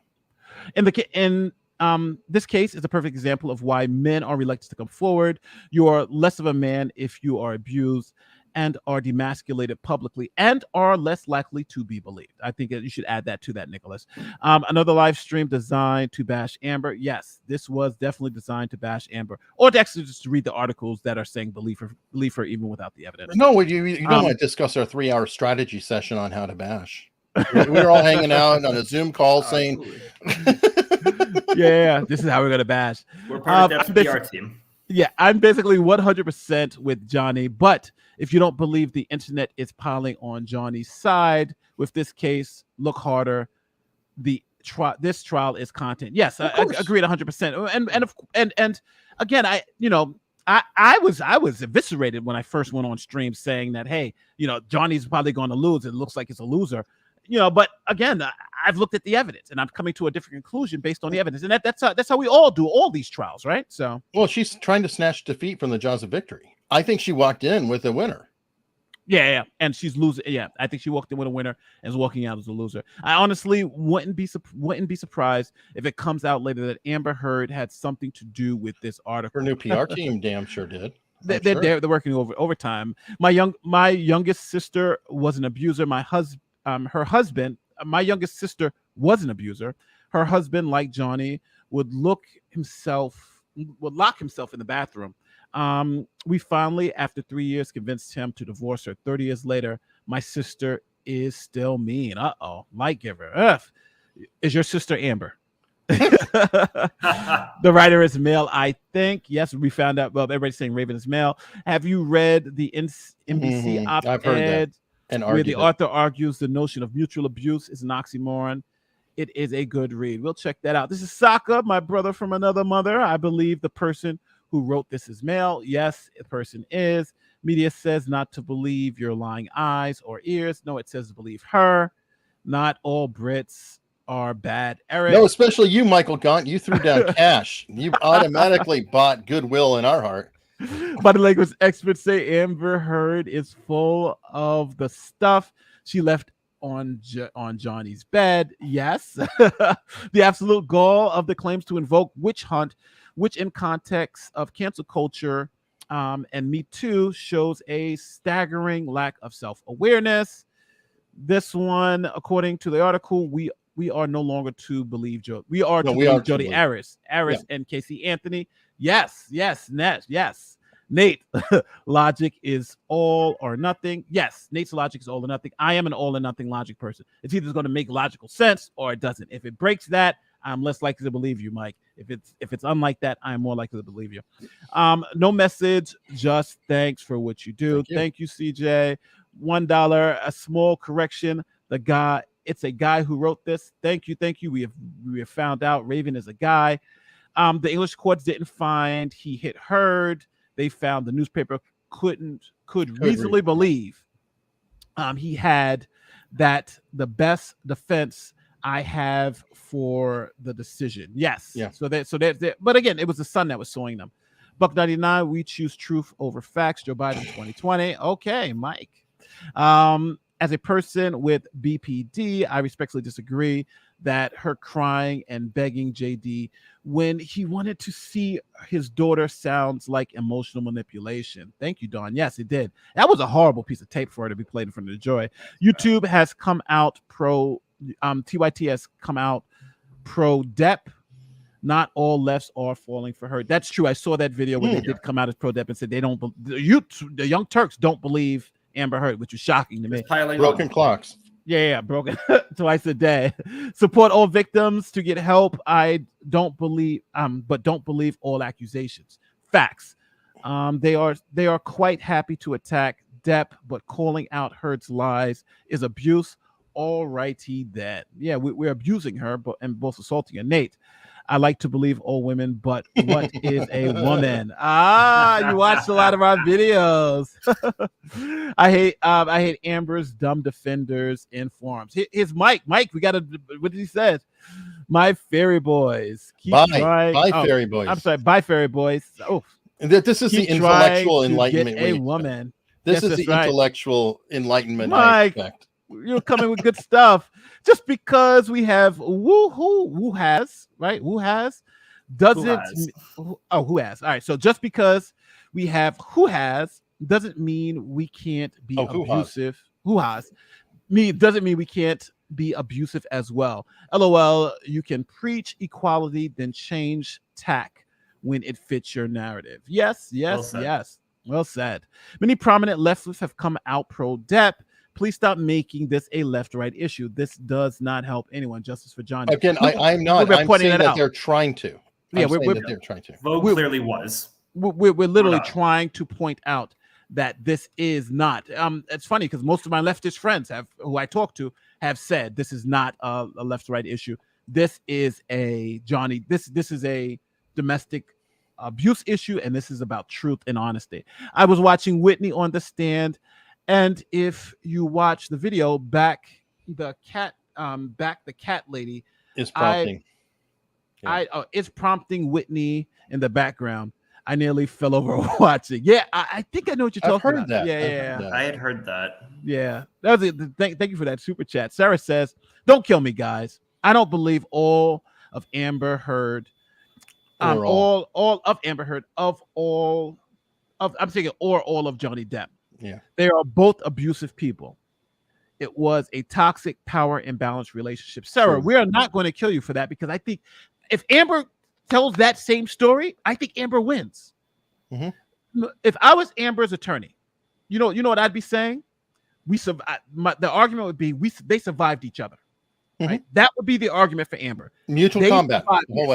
This case is a perfect example of why men are reluctant to come forward. You are less of a man if you are abused and are demasculated publicly and are less likely to be believed. I think that you should add that to that, Nicholas. Another live stream designed to bash Amber. Yes, this was definitely designed to bash Amber, or to actually just read the articles that are saying believe her even without the evidence. No, you don't want to discuss our 3-hour strategy session on how to bash. We were all hanging out on a Zoom call saying, yeah, this is how we're going to bash. We're part of the PR team. Yeah, I'm basically 100% with Johnny, but if you don't believe the internet is piling on Johnny's side with this case, look harder. This trial is content. Yes, I agreed 100%. And again, I was eviscerated when I first went on stream saying that, hey, Johnny's probably going to lose. It looks like it's a loser. But again, I've looked at the evidence and I'm coming to a different conclusion based on the evidence. And that's how we all do all these trials, right? So, well, she's trying to snatch defeat from the jaws of victory. I think she walked in with a winner. Yeah. And she's losing. Yeah. I think she walked in with a winner and is walking out as a loser. I honestly wouldn't be surprised if it comes out later that Amber Heard had something to do with this article. Her new PR team damn sure did. They're working overtime. My youngest sister was an abuser. Her husband, my youngest sister was an abuser. Her husband, like Johnny, would lock himself in the bathroom. We finally, after 3 years, convinced him to divorce her. 30 years later, my sister is still mean. Light giver. Ugh. Is your sister Amber? The writer is male, I think. Yes, we found out. Well, everybody's saying Raven is male. Have you read the NBC op-ed? And where the author argues the notion of mutual abuse is an oxymoron. It is a good read. We'll check that out. This is Saka, my brother from another mother. I believe the person who wrote this is male. Yes, the person is. Media says not to believe your lying eyes or ears. No, it says to believe her. Not all Brits are bad. Eric. No, especially you, Michael Gaunt. You threw down cash. You automatically bought goodwill in our heart. Body language experts say Amber Heard is full of the stuff she left on Johnny's bed. Yes. The absolute gall of the claims to invoke witch hunt, which in context of cancel culture And Me Too shows a staggering lack of self-awareness. This one, according to the article, we are no longer to believe Joe. We are to believe Jodi Arias, and Casey Anthony. Yes, Nate, logic is all or nothing. Yes, Nate's logic is all or nothing. I am an all or nothing logic person. It's either going to make logical sense or it doesn't. If it breaks that, I'm less likely to believe you, Mike. If it's unlike that, I'm more likely to believe you. No message, just thanks for what you do. Thank you, CJ. $1, a small correction. It's a guy who wrote this. Thank you. We have found out Raven is a guy. The English courts didn't find he hit Heard. They found the newspaper could reasonably believe he had that. The best defense I have for the decision. Yes. Yeah. So that. But again, it was the sun that was suing them. Buck 99. We choose truth over facts. Joe Biden 2020. Okay, Mike. As a person with BPD, I respectfully disagree that her crying and begging JD when he wanted to see his daughter sounds like emotional manipulation. Thank you, Dawn. Yes, it did. That was a horrible piece of tape for her to be played in front of the jury. YouTube has come out TYT has come out pro Depp. Not all lefts are falling for her. That's true. I saw that video where they did come out as pro Depp and said they don't. The Young Turks don't believe Amber Heard, which is shocking to me. Broken clocks. Yeah, broken twice a day. Support all victims to get help. I don't believe, but don't believe all accusations. Facts. They are quite happy to attack Depp, but calling out Heard's lies is abuse. All righty then. Yeah, we're abusing her, and both assaulting her. Nate, I like to believe all women, but what is a woman? You watched a lot of our videos. I hate Amber's dumb defenders in forums. Here's Mike. Mike, we got to. What did he say? My fairy boys. Bye, fairy boys. I'm sorry, bye, fairy boys. Oh, this is the intellectual enlightenment. A woman. This is the intellectual enlightenment. Mike, I expect. You're coming with good stuff. Just because we have who has, right? Who has doesn't. Who has? All right. So just because we have who has doesn't mean we can't be abusive. Who has? Doesn't mean we can't be abusive as well. LOL. You can preach equality, then change tack when it fits your narrative. Yes. Well said. Many prominent leftists have come out pro Depp. Please stop making this a left-right issue. This does not help anyone. Justice for Johnny. Again, I'm not. I'm saying that they're trying to. They're trying to. Vogue clearly was. We're literally trying to point out that this is not. It's funny because most of my leftist friends who I talk to have said this is not a left-right issue. This is a Johnny. This is a domestic abuse issue, and this is about truth and honesty. I was watching Whitney on the stand. And if you watch the video, the cat lady is prompting. It's prompting Whitney in the background. I nearly fell over watching. Yeah, I think I know what you're talking about. That. Yeah. I had heard that. Yeah, that was it. Thank you for that super chat. Sarah says, "Don't kill me, guys. I don't believe all of Amber Heard. All of Amber Heard all of Johnny Depp. Yeah, they are both abusive people. It was a toxic power imbalance relationship. Sarah, we are not going to kill you for that because I think if Amber tells that same story, I think Amber wins. Mm-hmm. If I was Amber's attorney, you know what I'd be saying? The argument would be they survived each other. Mm-hmm. Right? That would be the argument for Amber. Mutual combat.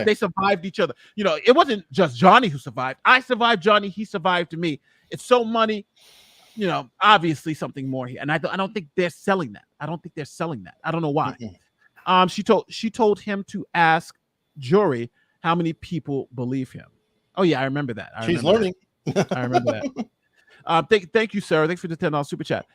They survived each other. It wasn't just Johnny who survived. I survived Johnny. He survived me. It's so money. Obviously something more here, and I don't think they're selling that. I don't know why. Mm-hmm. She told him to ask jury how many people believe him. Oh yeah, I remember that. She's learning. I remember that. Thank you, Sarah. Thanks for the $10 super chat.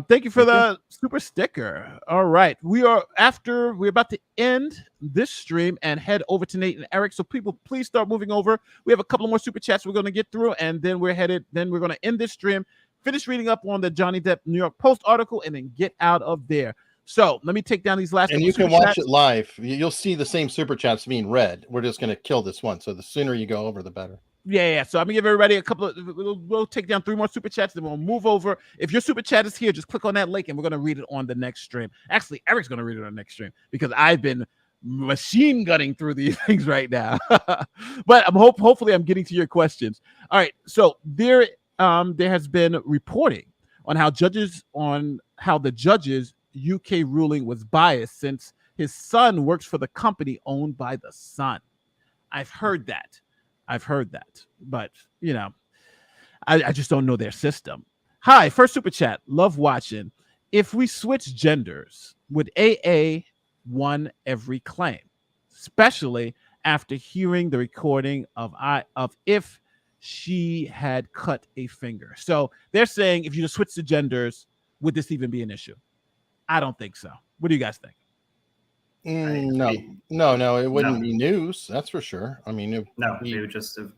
Thank you for the super sticker. All right, we're about to end this stream and head over to Nate and Eric. So people, please start moving over. We have a couple more super chats we're going to get through, and then we're going to end this stream. Finish reading up on the Johnny Depp New York Post article and then get out of there. So let me take down these last. And you can watch it live. You'll see the same super chats being read. We're just going to kill this one. So the sooner you go over, the better. Yeah. So I'm gonna give everybody a couple of. We'll take down 3 more super chats, then we'll move over. If your super chat is here, just click on that link, and we're gonna read it on the next stream. Actually, Eric's gonna read it on the next stream because I've been machine gunning through these things right now. But hopefully I'm getting to your questions. All right. So there has been reporting on how the judge's UK ruling was biased since his son works for the company owned by the Sun. I've heard that, but I just don't know their system. Hi, first super chat. Love watching. If we switch genders, would AA won every claim, especially after hearing the recording of if she had cut a finger? So they're saying if you just switch the genders, would this even be an issue? I don't think so. What do you guys think? No, it wouldn't be news. That's for sure. I mean, it would just have.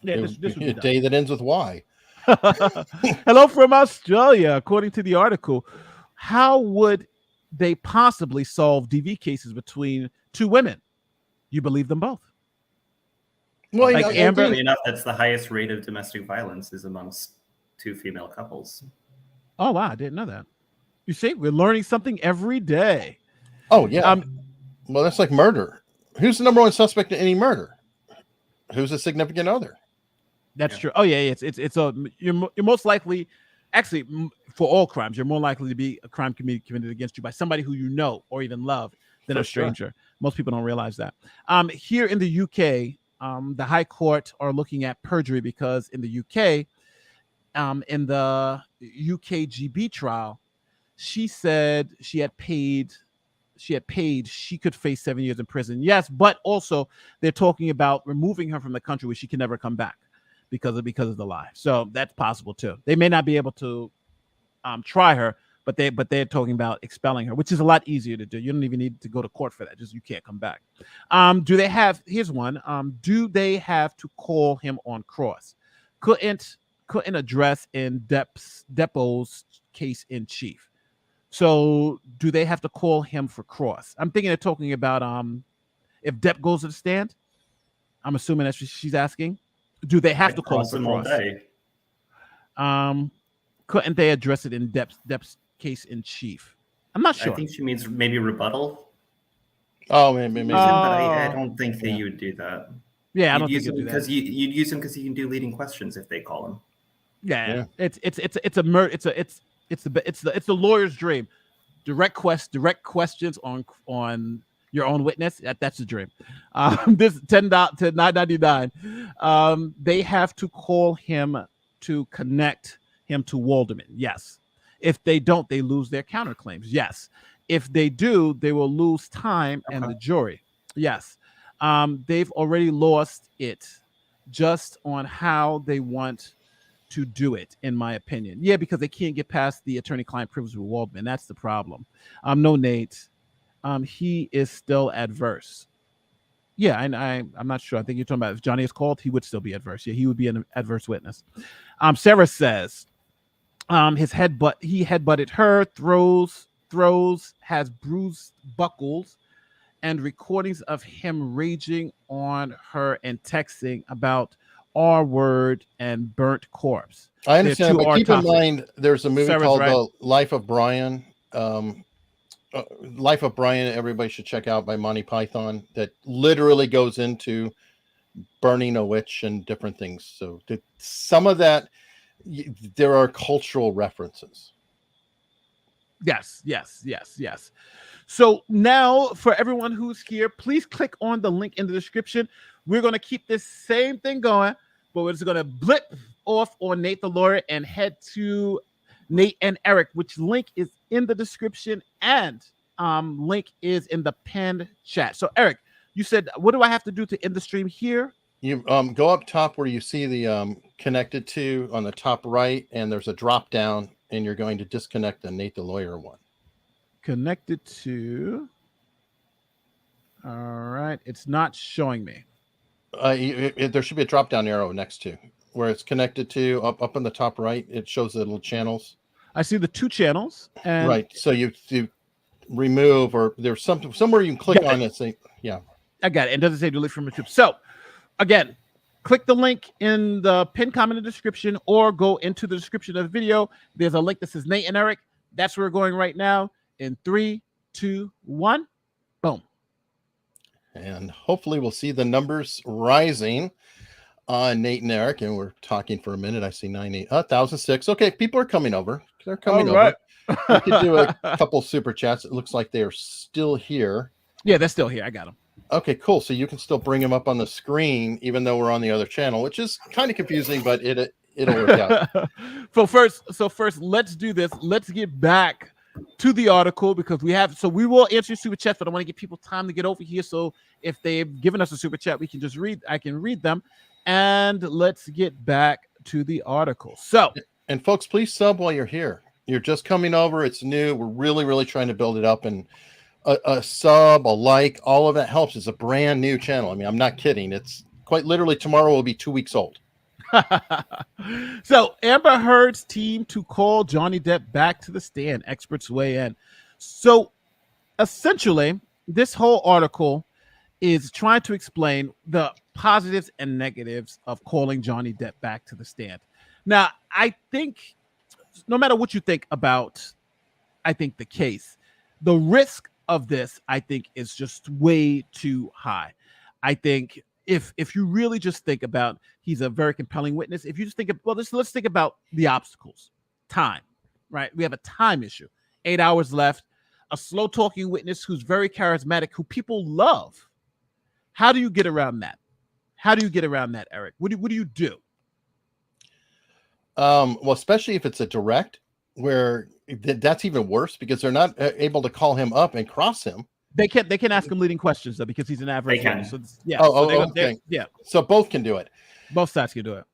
This would be a day that ends with Y. Hello from Australia. According to the article, how would they possibly solve DV cases between 2 women? You believe them both? Well, like Amber, enough, that's the highest rate of domestic violence is amongst 2 female couples. Oh wow, I didn't know that. You see, we're learning something every day. Oh yeah. Well, that's like murder. Who's the number 1 suspect in any murder? Who's a significant other? That's true. Oh yeah, you're most likely, actually, for all crimes, you're more likely to be a crime committed against you by somebody who you know or even love than a stranger. Sure. Most people don't realize that. Here in the UK, the High Court are looking at perjury because in the UK, in the UKGB trial, she said she could face 7 years in prison. Yes, but also they're talking about removing her from the country where she can never come back because of the lie. So that's possible too. They may not be able to try her, but they're talking about expelling her, which is a lot easier to do. You don't even need to go to court for that. Just you can't come back. Here's one. Do they have to call him on cross? Couldn't address in Depp's case in chief. So do they have to call him for cross? I'm thinking they're talking about if Depp goes to the stand. I'm assuming that's what she's asking. Do they have to call him for cross? Couldn't they address it in Depp's case in chief? I'm not sure. I think she means maybe rebuttal. Oh, maybe. But I don't think that you would do that. Yeah, I don't think you'd do that because you'd use him because he can do leading questions if they call him. Yeah. It's a murder. It's the lawyer's dream. Direct questions on your own witness. That's the dream. This $10 to $9.99. They have to call him to connect him to Walderman. Yes. If they don't, they lose their counterclaims. Yes. If they do, they will lose time and the jury. Yes. They've already lost it just on how they want to do it, in my opinion. Yeah, because they can't get past the attorney-client privilege with Waldman. That's the problem. No, Nate. He is still adverse. Yeah, and I'm not sure. I think you're talking about if Johnny is called, he would still be adverse. Yeah, he would be an adverse witness. Sarah says he headbutted her, throws, has bruised buckles, and recordings of him raging on her and texting about R-word and burnt corpse. I understand, but keep in mind there's a movie called The Life of Brian. Life of Brian, everybody should check out, by Monty Python, that literally goes into burning a witch and different things. So some of that, there are cultural references. Yes. So now for everyone who's here, please click on the link in the description. We're going to keep this same thing going, but we're just going to blip off on Nate the Lawyer and head to Nate and Eric, which link is in the description and link is in the pinned chat. So Eric, you said, what do I have to do to end the stream here? You go up top where you see the connected to on the top right, and there's a drop down, and you're going to disconnect the Nate the Lawyer one. Connected to. All right, it's not showing me. There should be a drop down arrow next to where it's connected to up on the top right. It shows the little channels. I see the 2 channels. And right. So you remove, or there's somewhere you can click on it. Say, yeah. I got it. It doesn't say delete from YouTube. So again, click the link in the pinned comment in the description, or go into the description of the video. There's a link that says Nate and Eric. That's where we're going right now. In 3, 2, 1, boom. And hopefully we'll see the numbers rising on Nate and Eric. And we're talking for a minute. I see 1,006. Okay, people are coming over. They're coming over. We could do a couple super chats. It looks like they are still here. Yeah, they're still here. I got them. Okay, cool. So you can still bring them up on the screen, even though we're on the other channel, which is kind of confusing, but it'll work out. So first, let's do this. Let's get back to the article, because we will answer super chats, but I want to give people time to get over here. So if they've given us a super chat, we can just I can read them. And let's get back to the article. So, and folks, please sub while you're here. You're just coming over. It's new. We're really, really trying to build it up, and a sub, a like, all of that helps. It's a brand new channel. I mean, I'm not kidding. It's quite literally tomorrow will be 2 weeks old. So Amber Heard's team to call Johnny Depp back to the stand. Experts weigh in. So essentially, this whole article is trying to explain the positives and negatives of calling Johnny Depp back to the stand. Now, I think no matter what you think about, the case, the risk of this, I think, is just way too high. I think if you really just think about, he's a very compelling witness. If you just think of, let's think about the obstacles. Time, right? We have a time issue. 8 hours left. A slow talking witness who's very charismatic, who people love. How do you get around that? Eric? What do you do? Well, especially if it's a direct, where that's even worse, because they're not able to call him up and cross him. They can ask him leading questions, though, because he's an adverse witness. So yeah. Okay. So both can do it. Both sides can do it.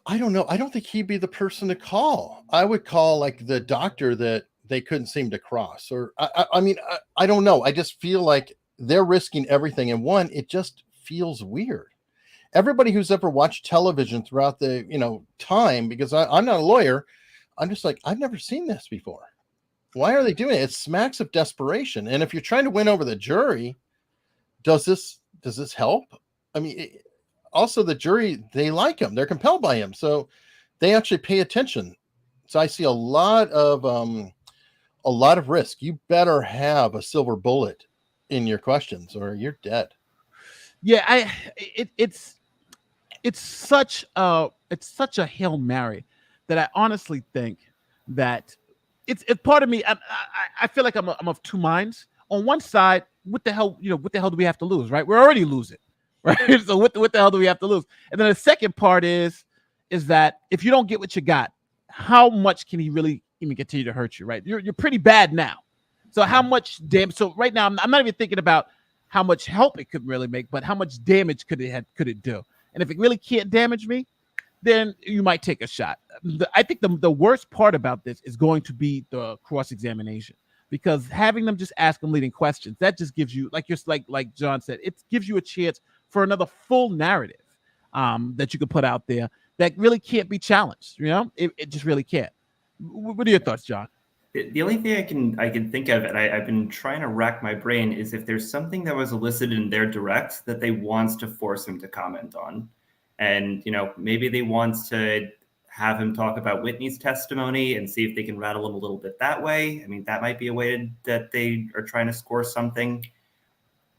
I don't know. I don't think he'd be the person to call. I would call like the doctor that they couldn't seem to cross, or I mean, I don't know. I just feel like they're risking everything. And one, it just feels weird. Everybody who's ever watched television throughout the time, because I'm not a lawyer, I'm just like, I've never seen this before. Why are they doing it? It smacks of desperation. And if you're trying to win over the jury, does this help? I mean, also the jury, they like him. They're compelled by him. So they actually pay attention. So I see a lot of risk. You better have a silver bullet in your questions, or you're dead. Yeah, it's such a Hail Mary that I honestly think that it's part of me. I feel like I'm of two minds. On one side, what the hell do we have to lose, right? We're already losing, right? So what the hell do we have to lose? And then the second part is that if you don't get what you got, how much can he really even continue to hurt you, right? You're pretty bad now. So how much damage? So right now, I'm not even thinking about how much help it could really make, but how much damage could it do? And if it really can't damage me, then you might take a shot. I think the worst part about this is going to be the cross-examination, because having them just ask them leading questions, that just gives you, like John said, it gives you a chance for another full narrative that you could put out there that really can't be challenged. It just really can't. What are your thoughts, John? The only thing I can think of, and I've been trying to rack my brain, is if there's something that was elicited in their direct that they want to force him to comment on. And, maybe they want to have him talk about Whitney's testimony and see if they can rattle him a little bit that way. I mean, that might be a way that they are trying to score something.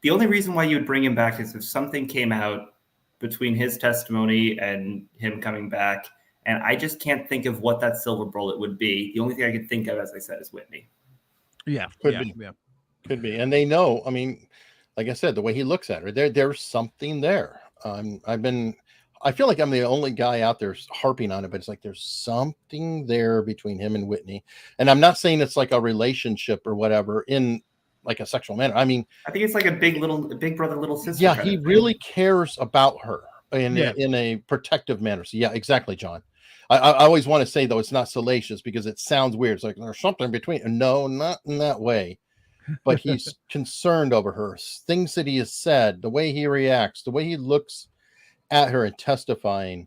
The only reason why you would bring him back is if something came out between his testimony and him coming back. And I just can't think of what that silver bullet would be. The only thing I could think of, as I said, is Whitney. Yeah, could be. And they know, I mean, like I said, the way he looks at her, there's something there. I feel like I'm the only guy out there harping on it, but it's like there's something there between him and Whitney. And I'm not saying it's like a relationship or whatever in like a sexual manner. I mean, I think it's like a big brother, little sister. Yeah, he really cares about her in a protective manner. So yeah, exactly, John. I always want to say, though, it's not salacious because it sounds weird. It's like there's something between. No, not in that way. But he's concerned over her, things that he has said, the way he reacts, the way he looks at her and testifying.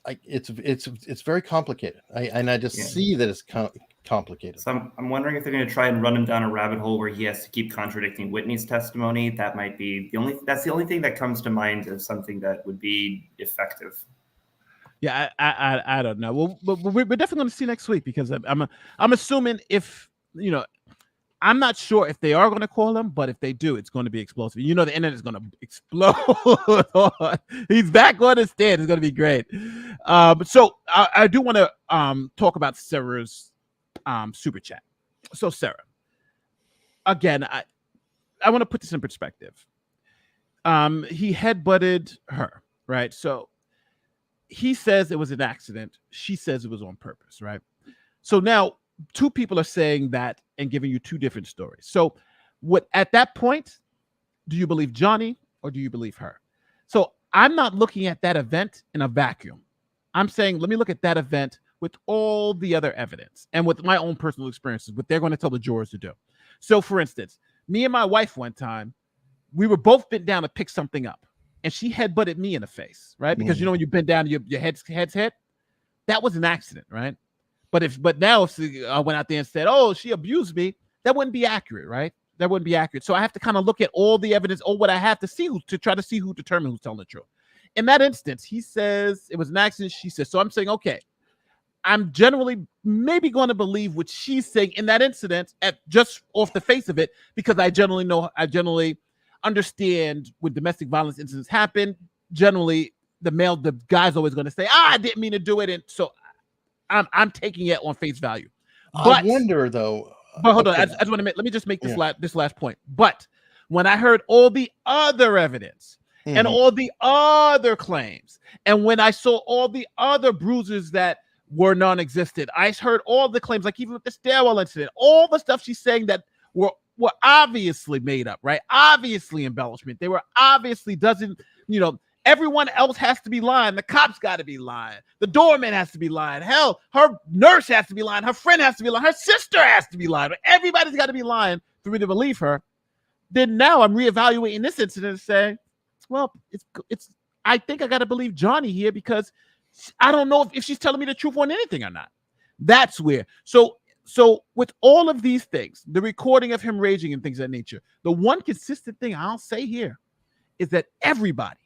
It's very complicated. I just see that it's complicated. So I'm wondering if they're going to try and run him down a rabbit hole where he has to keep contradicting Whitney's testimony. That might be that's the only thing that comes to mind of something that would be effective. Yeah, I don't know. Well, but we're definitely going to see next week, because I'm assuming, if I'm not sure if they are going to call him, but if they do, it's going to be explosive. The internet is going to explode. He's back on the stand. It's going to be great. So I do want to talk about Sarah's super chat. So Sarah, again, I want to put this in perspective. He headbutted her, right? So he says it was an accident. She says it was on purpose, right? So now two people are saying that and giving you two different stories. So at that point, do you believe Johnny or do you believe her? So I'm not looking at that event in a vacuum. I'm saying, let me look at that event with all the other evidence and with my own personal experiences, what they're going to tell the jurors to do. So for instance, me and my wife one time, we were both bent down to pick something up, and she headbutted me in the face, right? Because when you bend down, your head's hit. That was an accident, right? But now if I went out there and said, "Oh, she abused me," that wouldn't be accurate, right? That wouldn't be accurate. So I have to kind of look at all the evidence, or what I have to see, to try to see who determines who's telling the truth. In that instance, he says it was an accident. She says, so I'm saying, okay, I'm generally maybe going to believe what she's saying in that incident just off the face of it, because I generally understand when domestic violence incidents happen. Generally, the guy's always going to say, I didn't mean to do it, and so I'm taking it on face value. But I wonder though. But hold on, I just want to let me just make this last point. But when I heard all the other evidence and all the other claims, and when I saw all the other bruises that were non-existent, I heard all the claims, like even with the stairwell incident, all the stuff she's saying that were obviously made up, right? Obviously embellishment. They were obviously everyone else has to be lying. The cops got to be lying. The doorman has to be lying. Hell, her nurse has to be lying. Her friend has to be lying. Her sister has to be lying. Everybody's got to be lying for me to believe her. Then now I'm reevaluating this incident and saying, well, it's. I think I got to believe Johnny here, because I don't know if she's telling me the truth on anything or not. That's where. So with all of these things, the recording of him raging and things of that nature, the one consistent thing I'll say here is that everybody,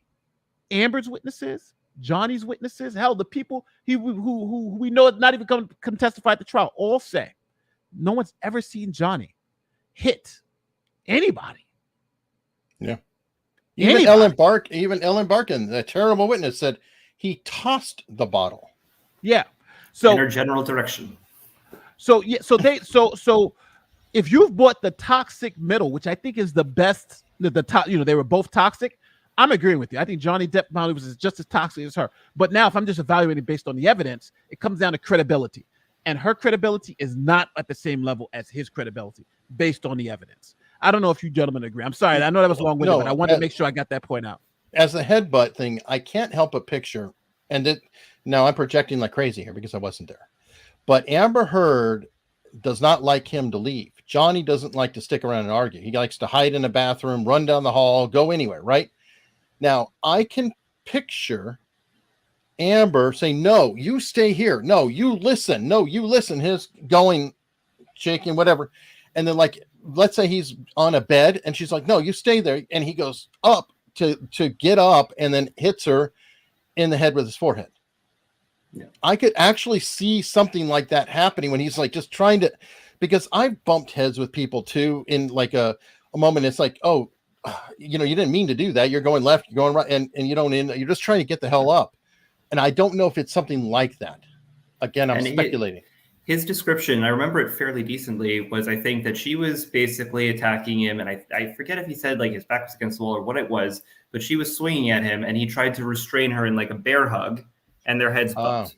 Amber's witnesses, Johnny's witnesses, hell, the people who we know not even come testify at the trial, all say no one's ever seen Johnny hit anybody. Yeah. Even Ellen Barkin, the terrible witness, said he tossed the bottle. Yeah. So in her general direction. So if you've bought the toxic middle, which I think is the best, the top, they were both toxic. I'm agreeing with you. I think Johnny Depp was just as toxic as her. But now, if I'm just evaluating based on the evidence, it comes down to credibility. And her credibility is not at the same level as his credibility based on the evidence. I don't know if you gentlemen agree. I'm sorry. I know that was long-winded, but I wanted to make sure I got that point out. As the headbutt thing, I can't help but picture, now I'm projecting like crazy here because I wasn't there. But Amber Heard does not like him to leave. Johnny doesn't like to stick around and argue. He likes to hide in a bathroom, run down the hall, go anywhere, right? Now, I can picture Amber saying, no, you stay here. No, you listen. No, you listen. His going, shaking, whatever. And then, like, let's say he's on a bed and she's like, no, you stay there. And he goes up to get up and then hits her in the head with his forehead. Yeah. I could actually see something like that happening when he's like just trying to, because I've bumped heads with people too in like a moment. It's like, oh, you didn't mean to do that. You're going left, you're going right, and you don't end. You're just trying to get the hell up. And I don't know if it's something like that. Again, I'm speculating. His description, I remember it fairly decently, was I think that she was basically attacking him, and I forget if he said like his back was against the wall or what it was, but she was swinging at him, and he tried to restrain her in like a bear hug, and their heads bumped.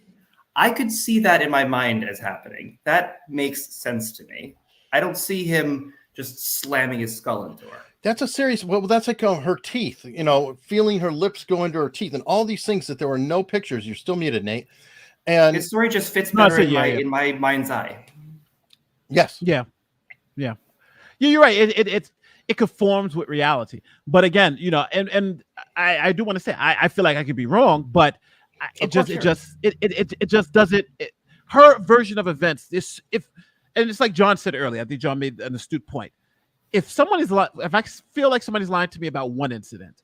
I could see that in my mind as happening. That makes sense to me. I don't see him just slamming his skull into her. That's a serious, that's like her teeth, feeling her lips go into her teeth and all these things that there were no pictures. You're still muted, Nate. And his story just fits better in my mind's eye. Yes. Yeah. You're right. It conforms with reality. But again, and I do want to say, I feel like I could be wrong, but it just doesn't. Her version of events, and it's like John said earlier. I think John made an astute point. If I feel like somebody's lying to me about one incident,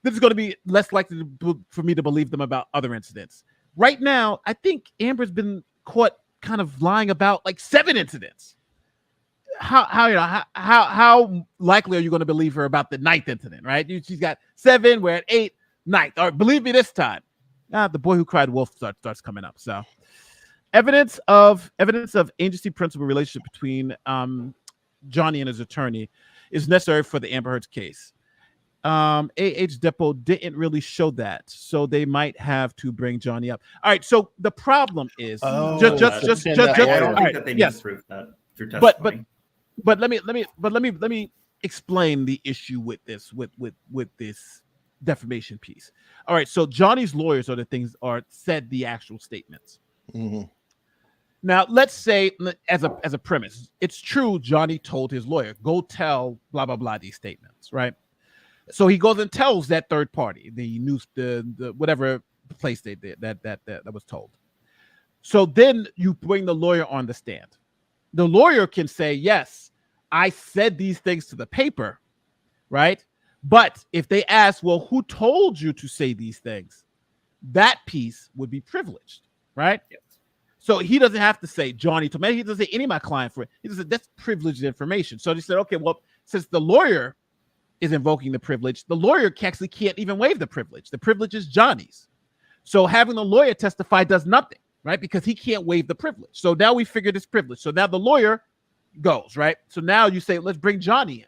this is going to be less likely for me to believe them about other incidents. Right now, I think Amber's been caught kind of lying about like 7 incidents. How likely are you going to believe her about the 9th incident? Right? She's got 7. We're at 8, 9th. Or believe me this time. The boy who cried wolf starts coming up. So evidence of agency principal relationship between Johnny and his attorney is necessary for the Amber Heard's case. Depp didn't really show that, so they might have to bring Johnny up. All right, so the problem is I don't think that they need to prove that through testimony. But let me explain the issue with this with this defamation piece. All right, so Johnny's lawyers said the actual statements. Mm-hmm. Now, let's say as a premise, it's true. Johnny told his lawyer, "Go tell blah blah blah these statements," right? So he goes and tells that third party, the news, the whatever place they did that was told. So then you bring the lawyer on the stand. The lawyer can say, "Yes, I said these things to the paper," right? But if they ask, "Well, who told you to say these things?" that piece would be privileged, right? Yes. So he doesn't have to say Johnny told me. He doesn't say any of my client for it. He said that's privileged information. So they said, okay, well, since the lawyer is invoking the privilege, the lawyer actually can't even waive the privilege. The privilege is Johnny's. So having the lawyer testify does nothing, right? Because he can't waive the privilege. So now we figured it's privilege. So now the lawyer goes, right? So now you say, let's bring Johnny in.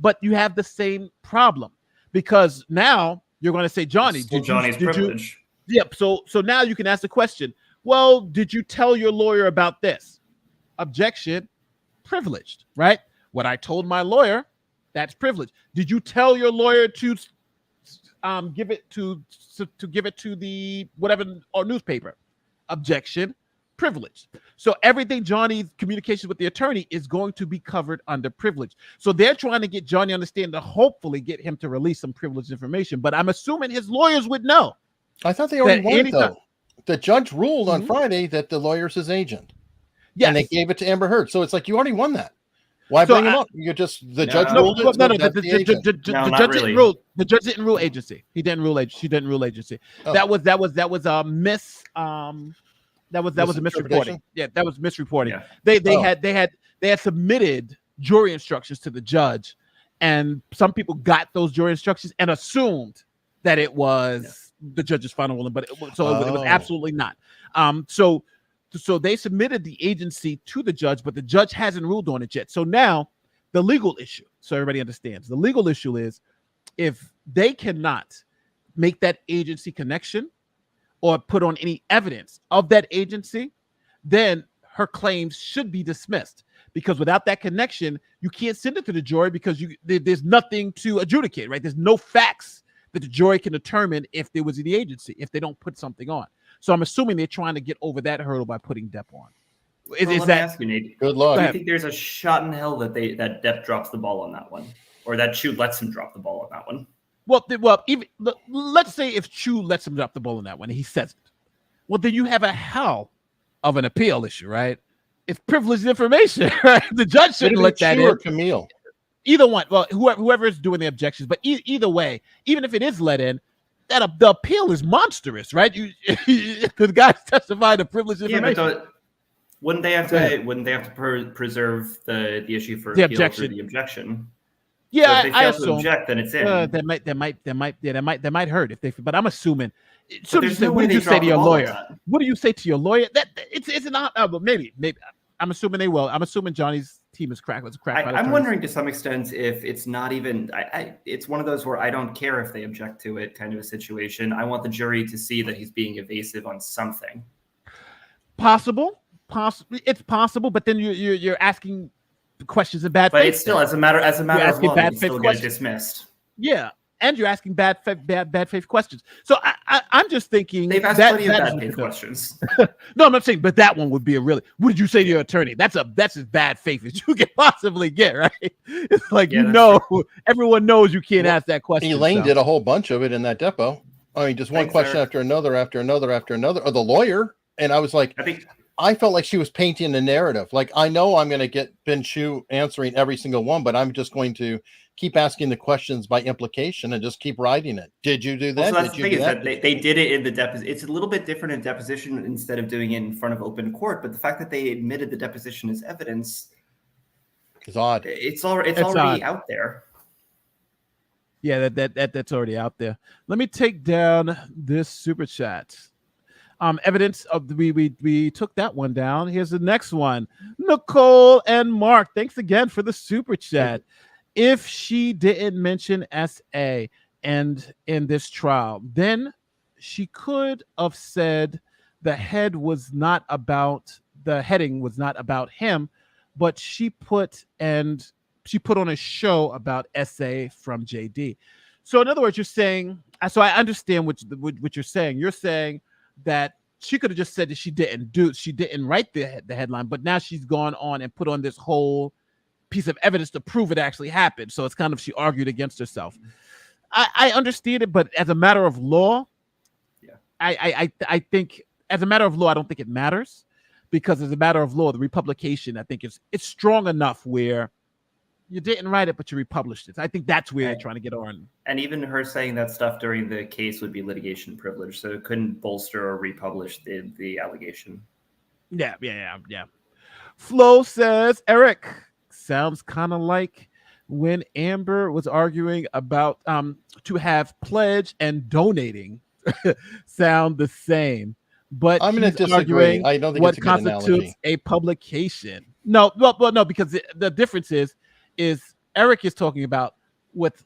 But you have the same problem because now you're going to say, Johnny, Johnny's privilege. Yep. So now you can ask the question, well, did you tell your lawyer about this? Objection, privileged, right? What I told my lawyer, that's privilege. Did you tell your lawyer to give it to the whatever or newspaper? Objection, privilege. So everything Johnny's communication with the attorney is going to be covered under privilege. So they're trying to get Johnny on the stand to hopefully get him to release some privileged information. But I'm assuming his lawyers would know. I thought they already won, though. The judge ruled on Friday that the lawyer's his agent. Yes. And they gave it to Amber Heard. So it's like, you already won that. Why bring him up? You just, judge ruled it. The judge didn't rule agency. He didn't rule agency. She didn't rule agency. Oh. That was a misreporting. Yeah, that was misreporting. Yeah. They had submitted jury instructions to the judge, and some people got those jury instructions and assumed that it was the judge's final ruling, but it was absolutely not. So they submitted the agency to the judge, but the judge hasn't ruled on it yet. So now the legal issue, so everybody understands, the legal issue is if they cannot make that agency connection or put on any evidence of that agency, then her claims should be dismissed, because without that connection, you can't send it to the jury because there's nothing to adjudicate, right? There's no facts that the jury can determine if there was the agency, if they don't put something on. So I'm assuming they're trying to get over that hurdle by putting Depp on. Let me ask you, Nate. Good luck. Do you think there's a shot in hell that Depp drops the ball on that one, or that Chu lets him drop the ball on that one? Well, even let's say if Chu lets him drop the ball on that one, and he says it. Well, then you have a hell of an appeal issue, right? It's privileged information, right? The judge shouldn't let that in. Or Camille. Either one. Well, whoever is doing the objections, but either way, even if it is let in, the appeal is monstrous, right? The guys testified to privileged information. But wouldn't they have to preserve the issue for the appeal objection? Through the objection? Yeah, so if they fail to object, then it's in. That might hurt if they. But I'm assuming. So what do you say to your lawyer? What do you say to your lawyer? That it's not. Maybe. I'm assuming they will. I'm assuming Johnny's team is cracked. I'm wondering to some extent if it's not even. It's one of those where I don't care if they object to it, kind of a situation. I want the jury to see that he's being evasive on something. Possible. It's possible, but then you're asking questions in bad faith. But it's still as a matter of law, you still get dismissed. Yeah. And you're asking bad faith questions. So I'm just thinking they've asked plenty of bad faith questions. No, I'm not saying, but that one would be what did you say to your attorney? That's as bad faith as you can possibly get, right? It's like everyone knows you can't ask that question. Elaine did a whole bunch of it in that depot. I mean, just one question after another, or the lawyer, and I was like, I felt like she was painting the narrative. Like, I know I'm going to get Ben Chu answering every single one, but I'm just going to keep asking the questions by implication and just keep writing it. Did you do that? Well, so that's the thing, is that they did it in the deposition. It's a little bit different in deposition instead of doing it in front of open court. But the fact that they admitted the deposition as evidence is odd. It's already out there. Yeah, that's already out there. Let me take down this super chat. Evidence of we took that one down. Here's the next one. Nicole and Mark, thanks again for the super chat. If she didn't mention SA and in this trial, then she could have said the heading was not about him, but she put on a show about SA from JD. So in other words, you're saying, so I understand what you're saying. You're saying that she could have just said that she didn't write the headline, but now she's gone on and put on this whole piece of evidence to prove it actually happened. So it's kind of, she argued against herself. I understand it, but as a matter of law, I think as a matter of law, I don't think it matters, because as a matter of law, the republication, I think it's strong enough where you didn't write it, but you republished it. I think that's where they're trying to get on. And even her saying that stuff during the case would be litigation privilege, so it couldn't bolster or republish the allegation. Yeah. Flo says, Eric, sounds kind of like when Amber was arguing about to have pledge and donating sound the same. But I'm going to disagree. I don't think what it's a good constitutes analogy. A publication. No, because the difference is Eric is talking about what's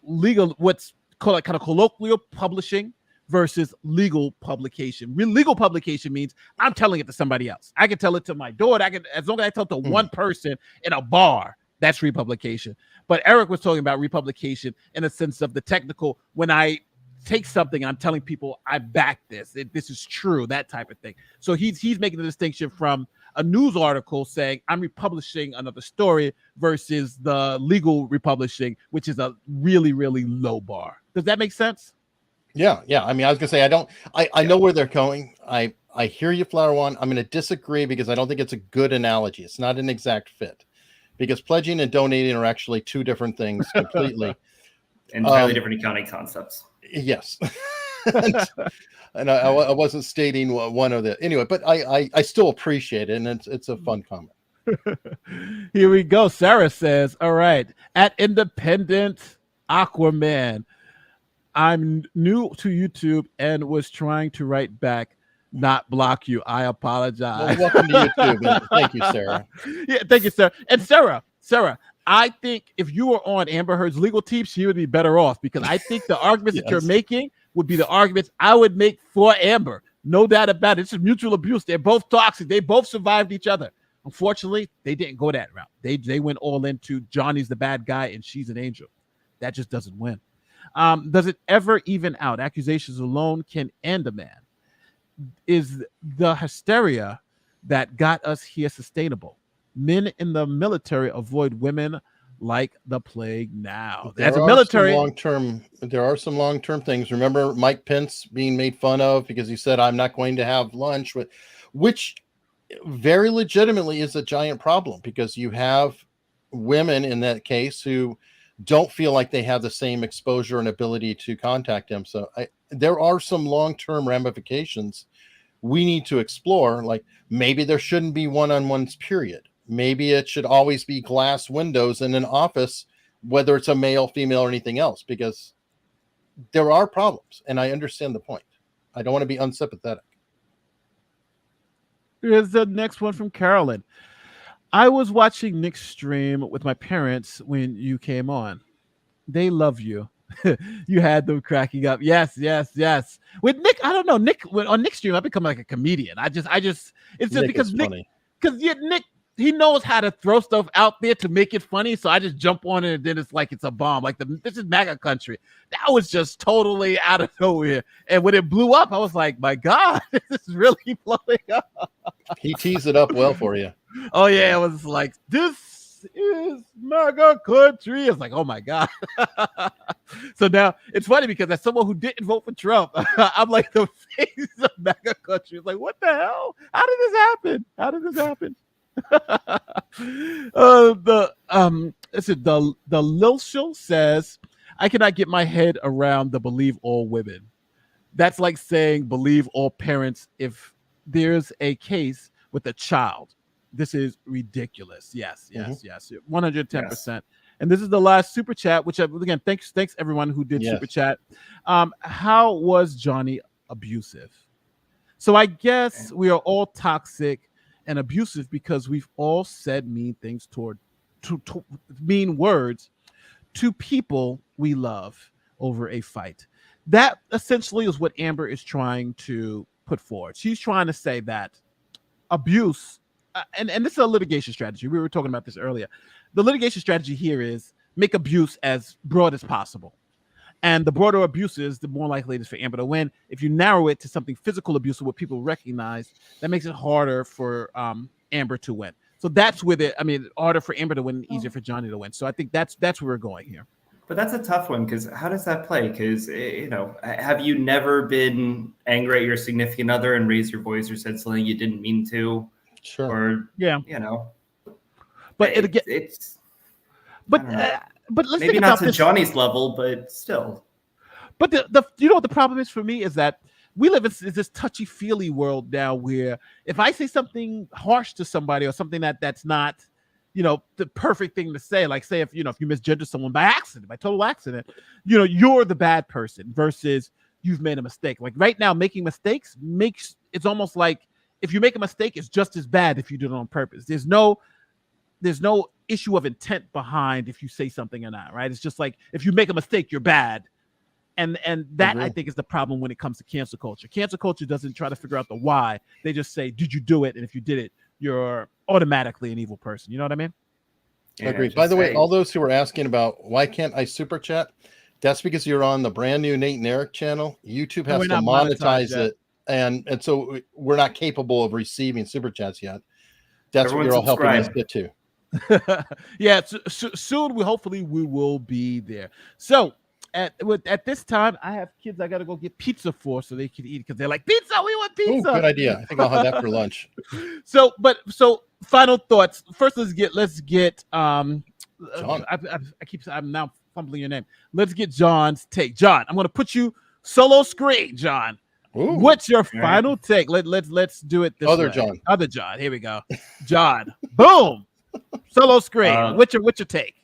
called kind of colloquial publishing versus legal publication. Legal publication means I'm telling it to somebody else. I can tell it to my daughter. As long as I tell it to one person in a bar, that's republication. But Eric was talking about republication in a sense of the technical, when I take something and I'm telling people I back this. This is true, that type of thing. So he's making the distinction from a news article saying I'm republishing another story versus the legal republishing, which is a really, really low bar. Does that make sense? Yeah. I mean, I was gonna say I know where they're going. I hear you, Flower One. I'm gonna disagree because I don't think it's a good analogy. It's not an exact fit, because pledging and donating are actually two different things completely. Entirely different accounting concepts. Yes. and I wasn't stating one of the anyway, but I still appreciate it, and it's a fun comment. Here we go. Sarah says, all right, at Independent Aquaman, I'm new to YouTube and was trying to write back, not block you. I apologize. Well, welcome to YouTube. Thank you, Sarah. Yeah, thank you, Sarah. And Sarah, I think if you were on Amber Heard's legal team, she would be better off, because I think the arguments that you're making would be the arguments I would make for Amber. No doubt about it. It's mutual abuse. They're both toxic. They both survived each other. Unfortunately, they didn't go that route. They went all into Johnny's the bad guy and she's an angel. That just doesn't win. Does it ever even out? Accusations alone can end a man. Is the hysteria that got us here sustainable? Men in the military avoid women like the plague now. As a military, there are some long-term things. Remember Mike Pence being made fun of because he said, I'm not going to have lunch with, which very legitimately is a giant problem, because you have women in that case who don't feel like they have the same exposure and ability to contact him. So there are some long-term ramifications we need to explore. Like, maybe there shouldn't be one-on-ones, period. Maybe it should always be glass windows in an office, whether it's a male, female, or anything else, because there are problems, and I understand the point. I don't want to be unsympathetic. Here's the next one from Carolyn. I was watching Nick's stream with my parents when you came on. They love you. You had them cracking up. Yes. With Nick, I don't know. Nick, on Nick's stream, I become like a comedian. It's just Nick, because Nick, Nick, he knows how to throw stuff out there to make it funny. So I just jump on it, and then it's like it's a bomb. Like this is MAGA country. That was just totally out of nowhere. And when it blew up, I was like, my God, this is really blowing up. He teased it up well for you. Oh yeah, it was like this This is MAGA country. It's like, oh my God. So now it's funny because as someone who didn't vote for Trump, I'm like the face of MAGA country. It's like, what the hell? How did this happen? How did this happen? The Lilshel says, I cannot get my head around the believe all women. That's like saying believe all parents if there's a case with a child. This is ridiculous. Yes, 110%. Yes. And this is the last super chat, which again, thanks everyone who did super chat. How was Johnny abusive? So I guess we are all toxic and abusive because we've all said mean things to mean words to people we love over a fight. That essentially is what Amber is trying to put forward. She's trying to say that abuse, and this is a litigation strategy. We were talking about this earlier. The litigation strategy here is make abuse as broad as possible. And the broader abuse is, the more likely it is for Amber to win. If you narrow it to something physical abuse or what people recognize, that makes it harder for Amber to win. So that's with it. I mean, harder for Amber to win, easier for Johnny to win. So I think that's where we're going here. But that's a tough one because how does that play? Because, have you never been angry at your significant other and raised your voice or said something you didn't mean to? Sure. Or, But but let's maybe think not about to this. Johnny's level, but still. But the you know what the problem is for me is that we live in this touchy-feely world now where if I say something harsh to somebody or something that's not, the perfect thing to say, like say if you misgender someone by accident, by total accident, you're the bad person versus you've made a mistake. Like right now, making mistakes it's almost like if you make a mistake, it's just as bad if you do it on purpose. There's no issue of intent behind if you say something or not, right? It's just like if you make a mistake, you're bad. And that I think is the problem when it comes to cancel culture. Cancel culture doesn't try to figure out the why. They just say, did you do it? And if you did it, you're automatically an evil person. You know what I mean? I agree. By the way, all those who are asking about why can't I super chat, that's because you're on the brand new Nate and Eric channel. YouTube has to monetize it. And so we're not capable of receiving super chats yet. That's what you're all helping us get to. Soon we will be there. So at this time, I have kids I gotta go get pizza for so they can eat because they're like, pizza, we want pizza. Ooh, good idea. I think I'll have that for lunch. So final thoughts. First, let's get John. I'm now fumbling your name. Let's get John's take. John, I'm gonna put you solo screen, John. Ooh, what's your final take? Let's do it this way. Other John. Here we go. John. Boom. Solo screen. What's your take?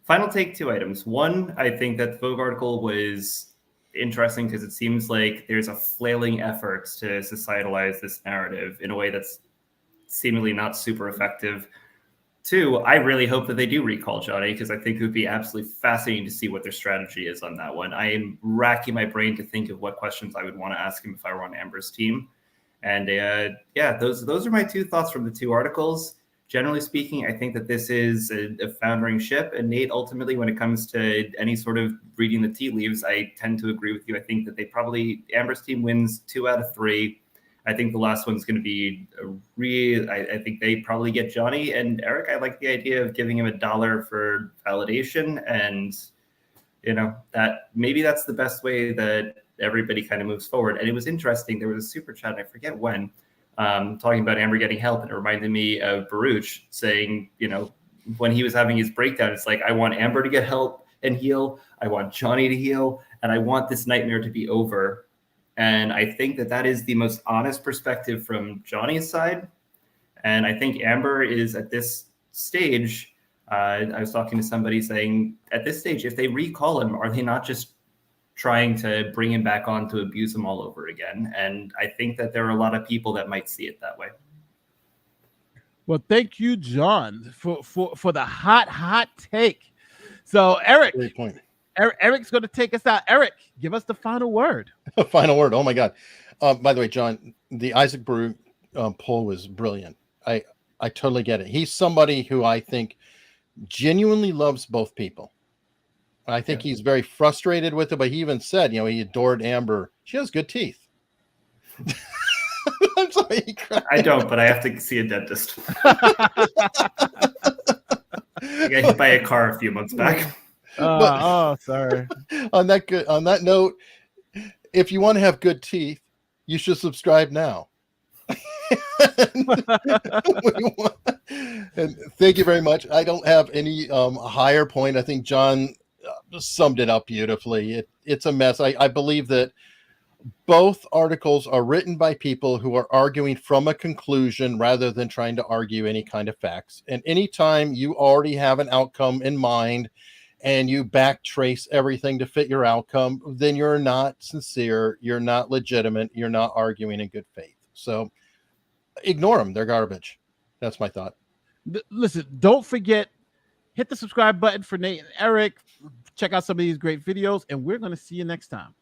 Final take, 2 items. One, I think that the Vogue article was interesting because it seems like there's a flailing effort to societalize this narrative in a way that's seemingly not super effective. 2, I really hope that they do recall Johnny because I think it would be absolutely fascinating to see what their strategy is on that one. I am racking my brain to think of what questions I would want to ask him if I were on Amber's team. And those are my 2 thoughts from the 2 articles. Generally speaking, I think that this is a foundering ship. And Nate, ultimately, when it comes to any sort of reading the tea leaves, I tend to agree with you. I think that Amber's team wins 2 out of 3. I think the last one's going to be I think they probably get Johnny. And Eric, I like the idea of giving him $1 for validation. And, that maybe that's the best way that everybody kind of moves forward. And it was interesting. There was a super chat, and I forget when, talking about Amber getting help. And it reminded me of Baruch saying, when he was having his breakdown, it's like, I want Amber to get help and heal. I want Johnny to heal. And I want this nightmare to be over. And I think that is the most honest perspective from Johnny's side. And I think Amber is at this stage. I was talking to somebody saying at this stage, if they recall him, are they not just trying to bring him back on to abuse him all over again? And I think that there are a lot of people that might see it that way. Well, thank you, John, for the hot take. So, Eric. Great point. Eric's going to take us out. Eric, give us the final word. Final word. Oh my God. By the way, John, the Isaac Baruch poll was brilliant. I totally get it. He's somebody who I think genuinely loves both people. I think he's very frustrated with it, but he even said, he adored Amber. She has good teeth. I'm sorry. I don't, but I have to see a dentist. I got hit by a car a few months back. Sorry. On that note, if you want to have good teeth, you should subscribe now. And thank you very much. I don't have any higher point. I think John summed it up beautifully. It's a mess. I believe that both articles are written by people who are arguing from a conclusion rather than trying to argue any kind of facts. And anytime you already have an outcome in mind and you backtrace everything to fit your outcome, then you're not sincere, you're not legitimate, you're not arguing in good faith. So ignore them. They're garbage. That's my thought. Listen, don't forget, hit the subscribe button for Nate and Eric. Check out some of these great videos, and we're going to see you next time.